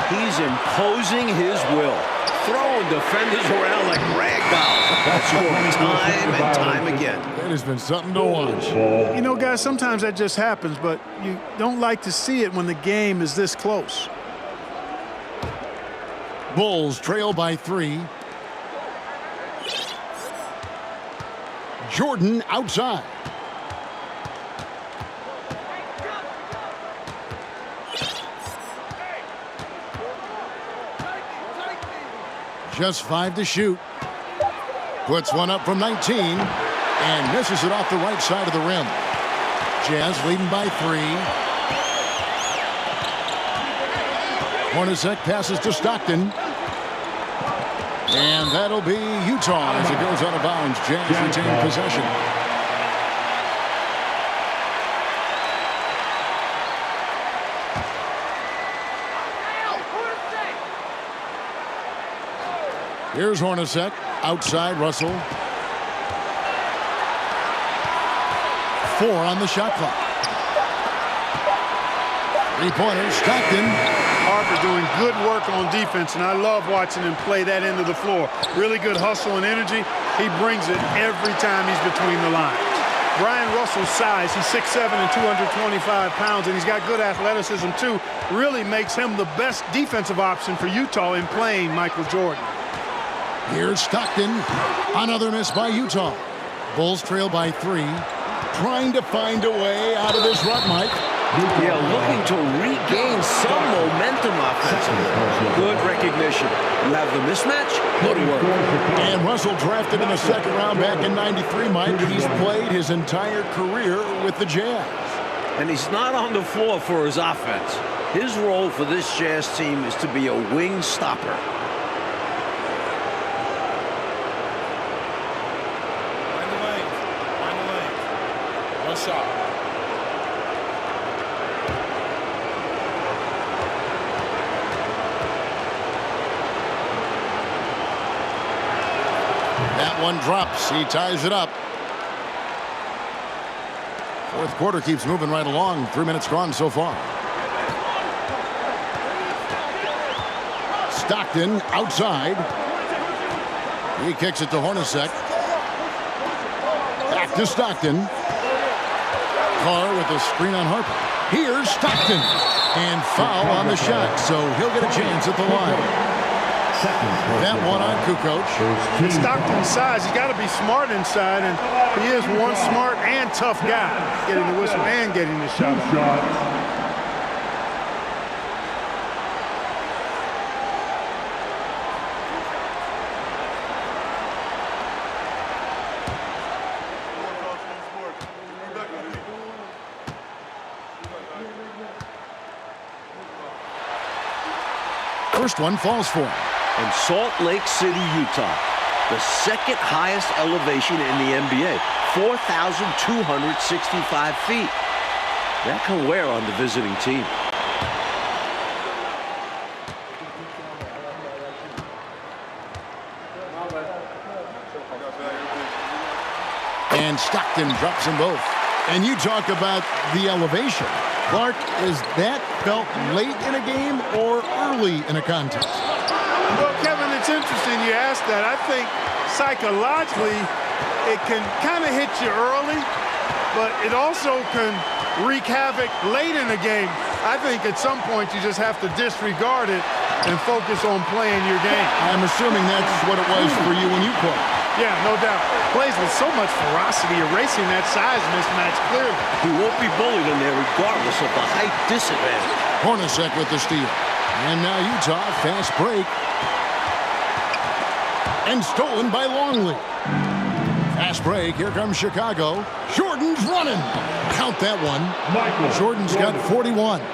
He's imposing his will. Throwing defenders around like ragdoll. Scoring time and time again.
It has been something to watch.
You know, guys, sometimes that just happens, but you don't like to see it when the game is this close.
Bulls trail by 3. Jordan outside. Just 5 to shoot. Puts one up from 19 and misses it off the right side of the rim. Jazz leading by 3. Hornacek passes to Stockton. And that'll be Utah as it goes out of bounds. Jazz retain possession. Here's Hornacek. Outside, Russell. 4 on the shot clock. 3-pointers, Stockton.
Harper doing good work on defense, and I love watching him play that end of the floor. Really good hustle and energy. He brings it every time he's between the lines. Brian Russell's size, he's 6'7" and 225 pounds, and he's got good athleticism too. Really makes him the best defensive option for Utah in playing Michael Jordan.
Here's Stockton. Another miss by Utah. Bulls trail by 3. Trying to find a way out of this rut, Mike.
Yeah, looking to regain some momentum offensively. Good recognition. You have the mismatch, good work.
And Russell drafted in the second round back in '93, Mike. He's played his entire career with the Jazz.
And he's not on the floor for his offense. His role for this Jazz team is to be a wing stopper.
Find the lane. One shot.
That one drops. He ties it up. Fourth quarter keeps moving right along. 3 minutes gone so far. Stockton outside. He kicks it to Hornacek. Back to Stockton. Carr with a screen on Harper. Here's Stockton. And foul on the shot, so he'll get a chance at the line. That one on Kukoc.
Stockton's size, he's got to be smart inside, and he is one smart and tough guy, getting the whistle and getting the shot.
first one falls for him.
And Salt Lake City, Utah, the second highest elevation in the NBA, 4,265 feet. That can wear on the visiting team.
And Stockton drops them both. And you talk about the elevation. Clark, is that felt late in a game or early in a contest?
Well, Kevin, it's interesting you asked that. I think psychologically it can kind of hit you early, but it also can wreak havoc late in the game. I think at some point you just have to disregard it and focus on playing your game.
I'm assuming that's what it was for you when you played.
Yeah, no doubt. Plays with so much ferocity, erasing that size mismatch clearly.
He won't be bullied in there regardless of the height disadvantage.
Hornacek with the steal. And now Utah, fast break. And stolen by Longley. Fast break, here comes Chicago. Jordan's running. Count that one. Jordan's got 41.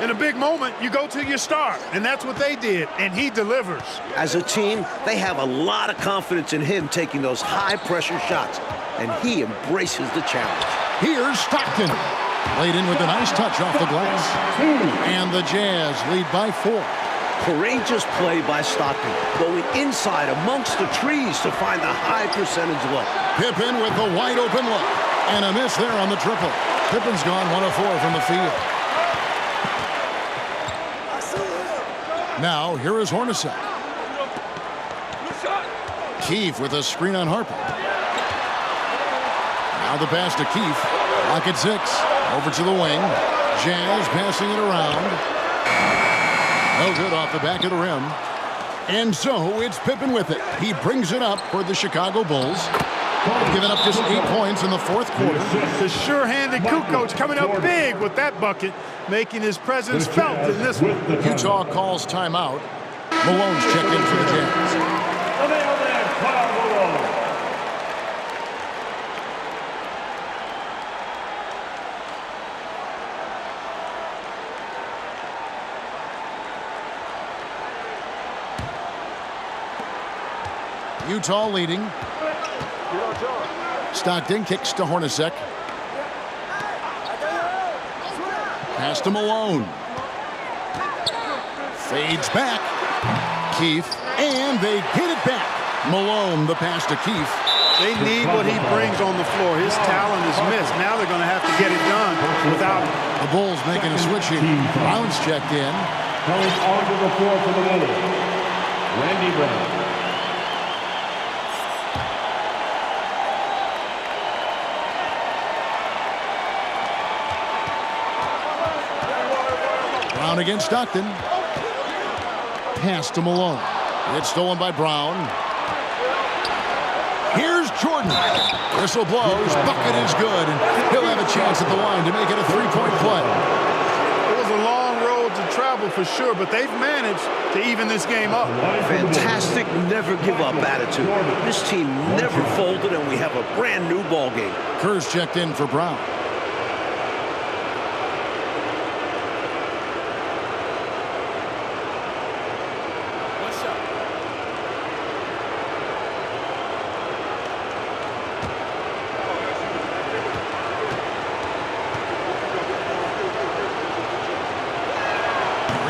In a big moment, you go to your star, and that's what they did, and he delivers.
As a team, they have a lot of confidence in him taking those high-pressure shots, and he embraces the challenge.
Here's Stockton. Laid in with a nice touch off the glass. And the Jazz lead by 4.
Courageous play by Stockton, going inside amongst the trees to find the high percentage look.
Pippen with the wide-open look. And a miss there on the triple. Pippen's gone 1 of 4 from the field. Now, here is Hornacek. Keefe with a screen on Harper. Now the pass to Keefe. Lock at 6. Over to the wing. Jazz passing it around. No good off the back of the rim. And so it's Pippen with it. He brings it up for the Chicago Bulls. They've given up just 8 points in the fourth quarter.
The sure-handed Kukoc coming up big with that bucket, making his presence felt in this one.
Utah calls timeout. Malone's checked in for the Jazz. Utah leading. Stockton kicks to Hornacek. Pass to Malone. Fades back. Keefe. And they get it back. Malone, the pass to Keefe.
They need what he brings on the floor. His talent is missed. Now they're going to have to get it done without him.
The Bulls making a switch here. Brown's checked in.
Coming onto the floor for the Bulls, Randy Brown.
Brown against Stockton. Pass to Malone. It's stolen by Brown. Here's Jordan. Whistle blows. Bucket is good. And he'll have a chance at the line to make it a 3-point play.
It was a long road to travel for sure, but they've managed to even this game up.
Fantastic never-give-up attitude. This team never folded, and we have a brand-new ball game.
Kerr's checked in for Brown.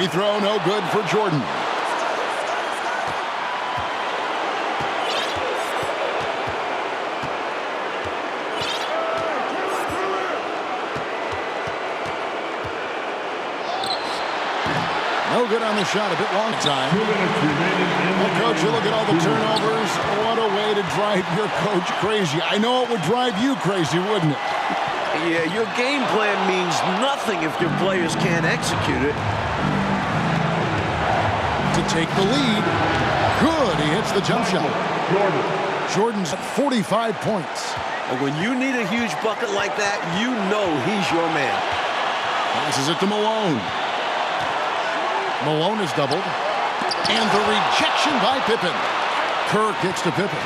Free throw, no good for Jordan. No good on the shot, a bit long time. Well, Coach, you look at all the turnovers. What a way to drive your coach crazy. I know it would drive you crazy, wouldn't it?
Yeah, your game plan means nothing if your players can't execute it.
To take the lead. Good, he hits the jump shot. Jordan's at 45 points.
And when you need a huge bucket like that, you know he's your man.
Passes it to Malone. Malone is doubled. And the rejection by Pippen. Kerr kicks to Pippen.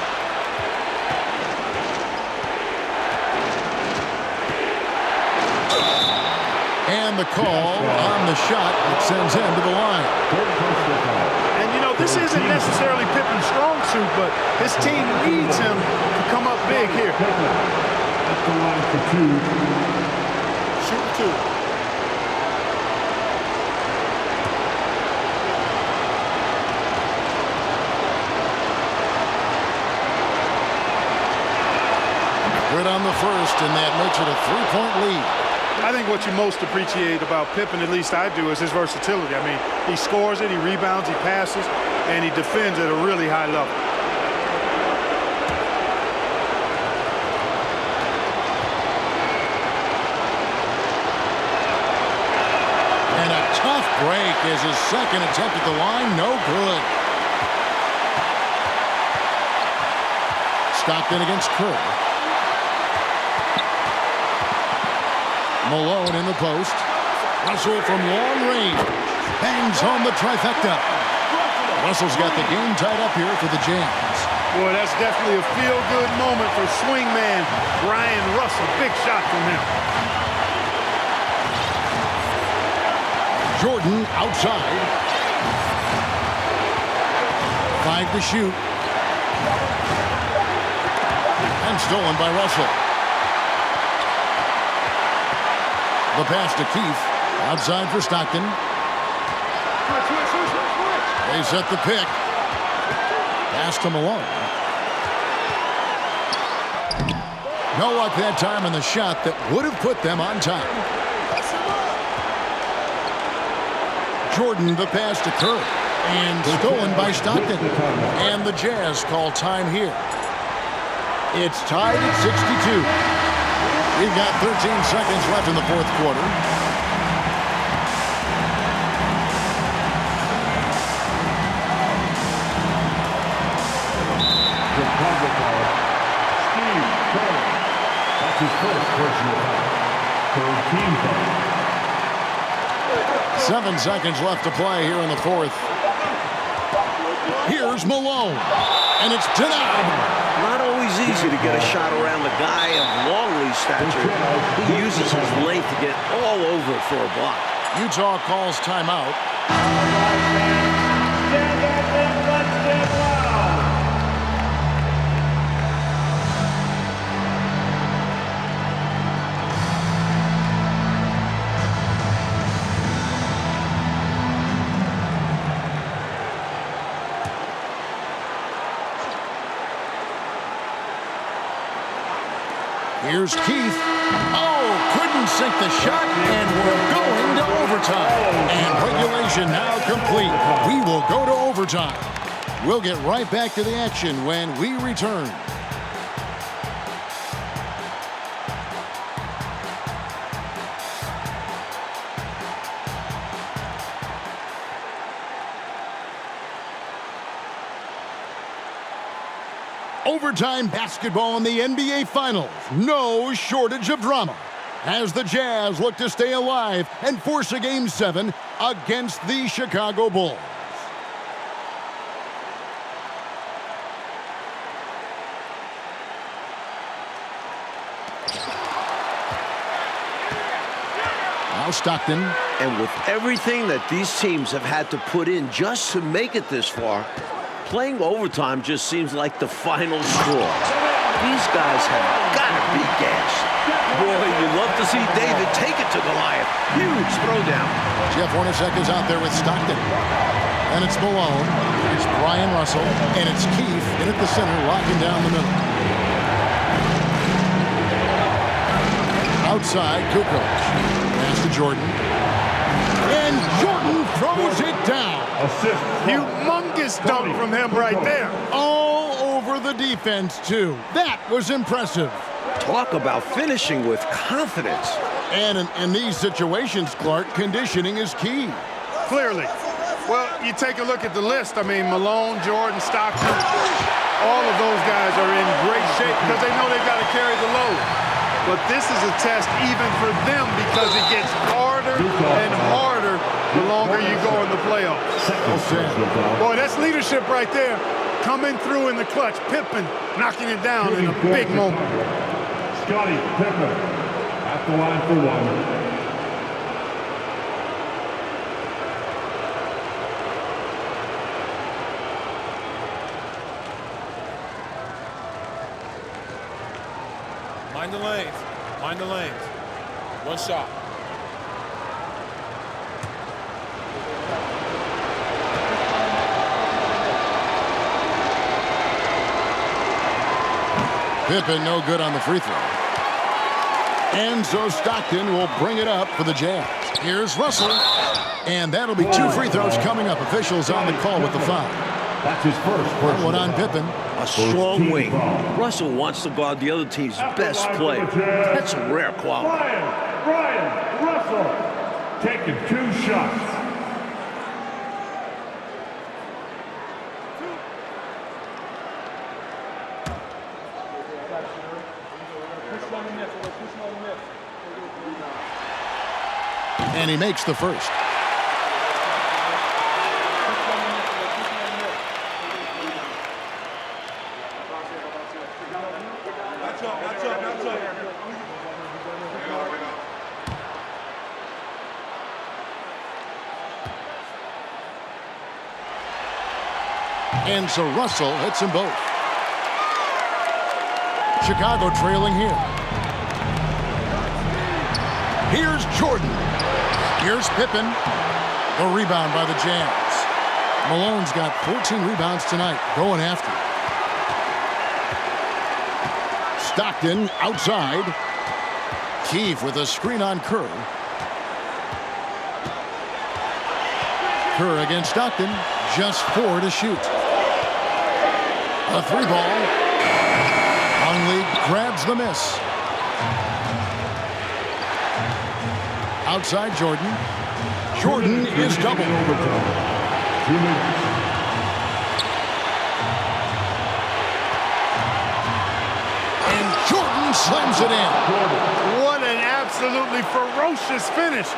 And the call on the shot that sends him to the line.
know, this isn't necessarily Pippen's strong suit, but his team needs him to come up big here.
At the line for two.
Shoot two.
Good on the first, and that makes it a 3-point lead.
I think what you most appreciate about Pippen, at least I do, is his versatility. I mean, he scores it, he rebounds, he passes, and he defends at a really high level.
And a tough break as his second attempt at the line, no good. Stockton against Kerr. Malone in the post. Russell from long range. Bangs home the trifecta. Russell's got the game tied up here for the Jazz.
Boy, that's definitely a feel-good moment for swingman Brian Russell. Big shot from him.
Jordan outside. 5 to shoot. And stolen by Russell. The pass to Keith. Outside for Stockton. They set the pick. Pass to Malone. No luck that time on the shot that would have put them on top. Jordan the pass to Kerr. And stolen by Stockton. And the Jazz call time here. It's tied at 62. We've got 13 seconds left in the fourth quarter.
Chicago foul. Steve Kerr. That's his first personal foul. Third team foul.
7 seconds left to play here in the fourth. Here's Malone. And it's denied.
Not always easy to get a shot around the guy of Longley's stature. He uses his length to get all over it for a block.
Utah calls timeout.
Stand up and let's get loud.
Here's Keith. Oh, couldn't sink the shot, and we're going to overtime. And regulation now complete. We will go to overtime. We'll get right back to the action when we return. Overtime basketball in the NBA Finals. No shortage of drama as the Jazz look to stay alive and force a Game 7 against the Chicago Bulls. Now Stockton.
And with everything that these teams have had to put in just to make it this far, playing overtime just seems like the final straw. These guys have got to be gassed. Boy, you'd love to see David take it to Goliath. Huge throwdown.
Jeff Hornacek is out there with Stockton. And it's Malone. It's Brian Russell. And it's Keith in at the center, locking down the middle. Outside, Kukoc. Pass to Jordan. And Jordan throws it down.
Assist.
Humongous dunk from him right there.
All over the defense, too. That was impressive.
Talk about finishing with confidence.
And in these situations, Clark, conditioning is key.
Clearly. Well, you take a look at the list. I mean, Malone, Jordan, Stockton, all of those guys are in great shape because they know they've got to carry the load. But this is a test even for them because it gets harder and harder the longer you go in the playoffs. Boy, that's leadership right there. Coming through in the clutch. Pippen knocking it down in a big moment.
Scottie Pippen at the line for one.
Find the lanes. One shot.
Pippen no good on the free throw. And so Stockton will bring it up for the Jazz. Here's Russell. And that'll be 2 free throws coming up. Officials on the call with the foul.
That's his first.
One on Pippen.
A strong wing. Russell wants to guard the other team's best player. That's a rare quality.
Brian Russell taking 2 shots.
And he makes the first. And so Russell hits them both. Chicago trailing here. Here's Jordan. Here's Pippen. The rebound by the Jazz. Malone's got 14 rebounds tonight, going after it. Stockton outside. Keefe with a screen on Kerr. Kerr against Stockton. Just 4 to shoot. A 3-ball. Longley grabs the miss. Outside Jordan. Jordan is doubled. And Jordan slams it in.
What an absolutely ferocious finish.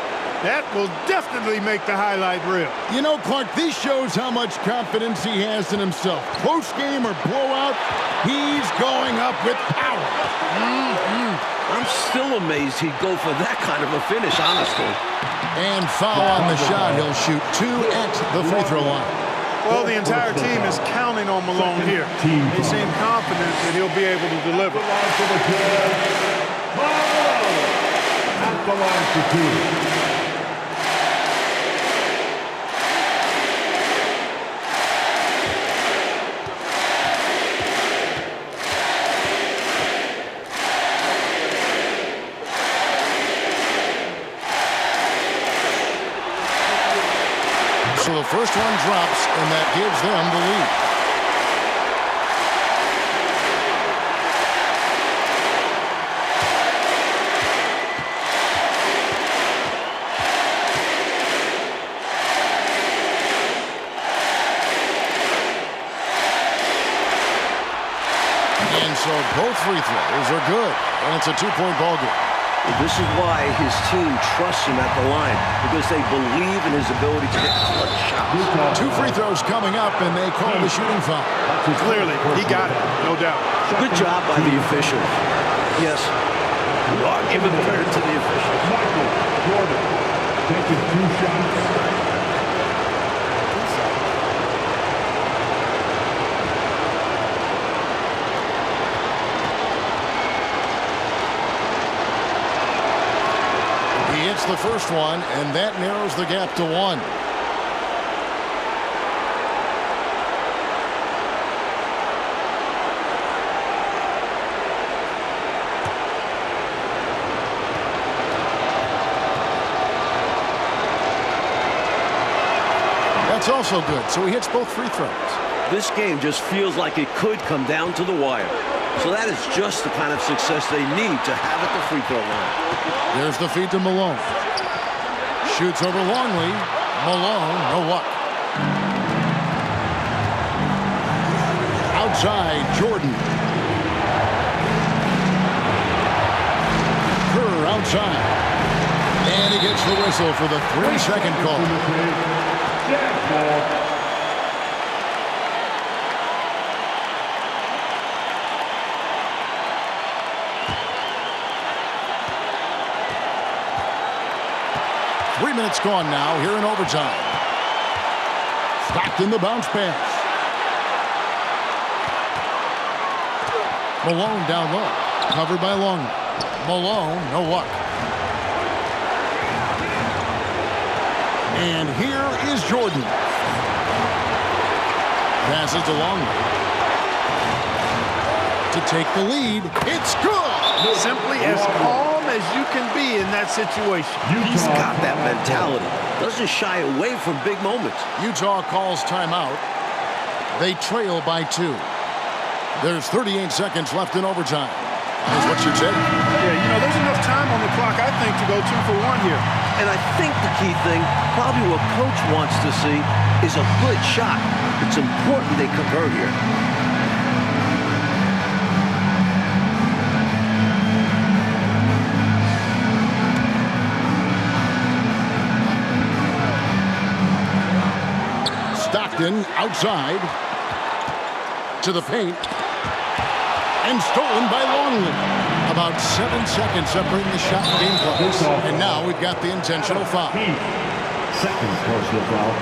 That will definitely make the highlight reel.
You know, Clark, this shows how much confidence he has in himself. Close game or blowout, he's going up with power.
I'm still amazed he'd go for that kind of a finish, honestly.
And foul on the shot. He'll shoot 2 at the free throw line.
Well, the entire team is counting on Malone here. They seem confident that he'll be able to deliver.
At the line for 2.
So the first one drops, and that gives them the lead. And so both free throws are good, and it's a 2-point ball game.
This is why his team trusts him at the line, because they believe in his ability to get clutch shots.
2 free throws coming up, and they call the shooting foul.
Clearly, he got it, no doubt.
Good job by the officials. Yes, you are giving credit to the officials.
Michael Jordan taking 2 shots.
The first one, and that narrows the gap to 1. That's also good, so he hits both free throws.
This game just feels like it could come down to the wire. So that is just the kind of success they need to have at the free throw line.
There's the feed to Malone. Shoots over Longley. Malone, no luck. Outside, Jordan. Kerr outside. And he gets the whistle for the 3-second call. 3 minutes gone now here in overtime. Stockton the bounce pass. Malone down low. Covered by Longley. Malone, no luck. And here is Jordan. Passes to Longley. To take the lead. It's good.
Simply as calm as you can be in that situation.
He's got that mentality. Doesn't shy away from big moments.
Utah calls timeout. They trail by 2. There's 38 seconds left in overtime. That's what you'd say.
Yeah, you know, there's enough time on the clock, I think, to go 2 for 1 here.
And I think the key thing, probably what Coach wants to see, is a good shot. It's important they convert here.
Stockton outside to the paint and stolen by Longley. About 7 seconds separating the shot and game clock. And now we've got the intentional foul.
Second personal foul.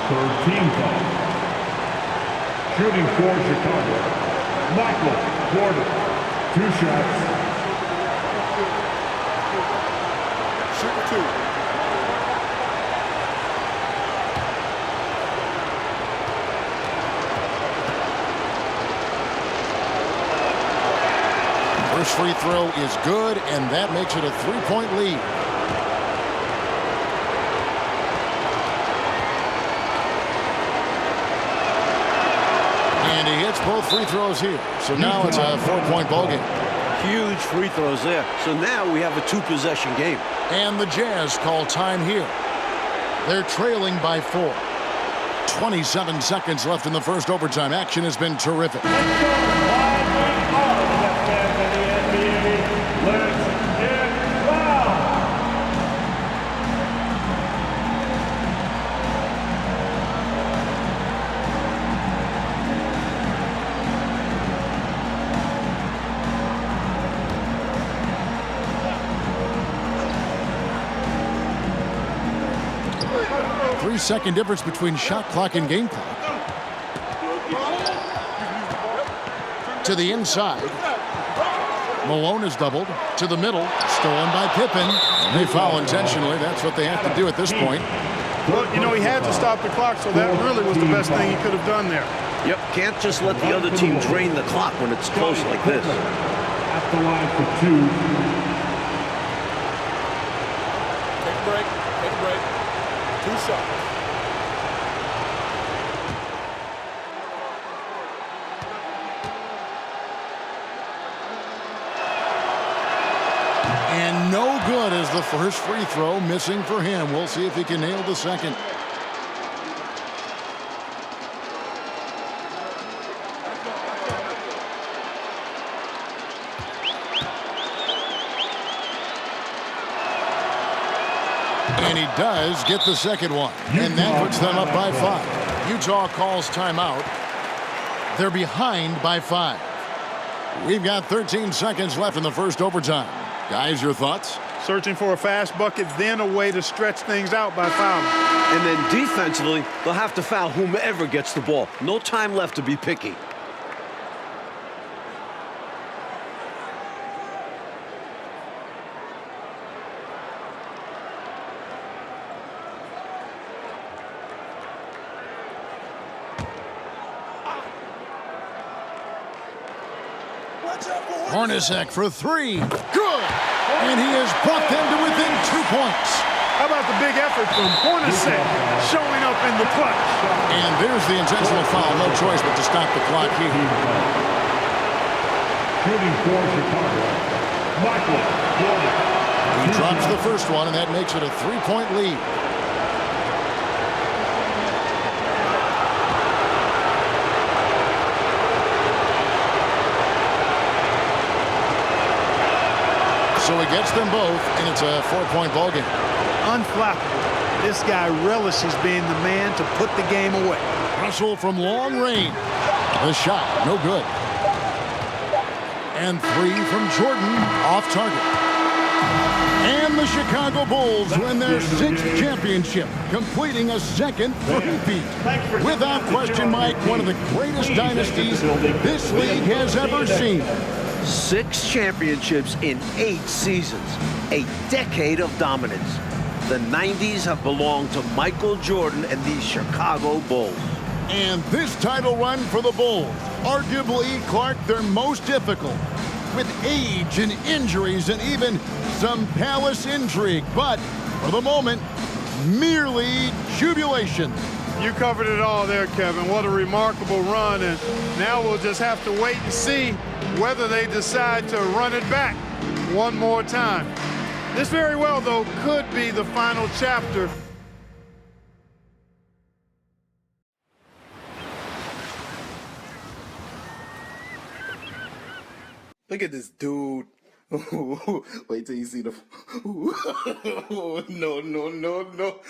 Third team foul. Shooting for Chicago. Michael Jordan. 2 shots.
Shoot 2.
First free throw is good, and that makes it a 3-point lead. And he hits both free throws here. So now it's a 4-point ball game.
Huge free throws there. So now we have a 2-possession game.
And the Jazz call time here. They're trailing by 4. 27 seconds left in the first overtime. Action has been terrific. Three-second difference between shot clock and game clock. To the inside. Malone is doubled. To the middle. Stolen by Pippen. They foul intentionally. That's what they have to do at this point.
Well, you know, he had to stop the clock, so that really was the best thing he could have done there.
Yep, can't just let the other team drain the clock when it's close like this.
At the line for 2.
Take a break. Take a break. 2 shots.
And no good as the first free throw missing for him. We'll see if he can nail the second. And he does get the second one. And that puts them up by 5. Utah calls timeout. They're behind by 5. We've got 13 seconds left in the first overtime. Guys, your thoughts?
Searching for a fast bucket, then a way to stretch things out by fouling.
And then defensively, they'll have to foul whomever gets the ball. No time left to be picky.
Hornacek for 3. Good! And he has brought them to within 2 points.
How about the big effort from Hornacek showing up in the clutch?
And there's the intentional foul. No choice but to stop the clock here.
Shooting for Chicago. Michael Jordan.
He drops the first one, and that makes it a 3-point lead. So he gets them both, and it's a 4-point ball game.
Unflappable. This guy relishes being the man to put the game away.
Russell from long range. The shot, no good. And 3 from Jordan, off target. And the Chicago Bulls win their 6th championship, completing a second three-peat. Without question, Mike, one of the greatest dynasties this league has ever seen.
6 championships in 8 seasons. A decade of dominance. The 90s have belonged to Michael Jordan and these Chicago Bulls.
And this title run for the Bulls, arguably, Clark, their most difficult, with age and injuries and even some palace intrigue. But for the moment, merely jubilation.
You covered it all there, Kevin. What a remarkable run. And now we'll just have to wait and see whether they decide to run it back one more time. This very well, though, could be the final chapter.
Look at this dude. Wait till you see the... No, no, no, no.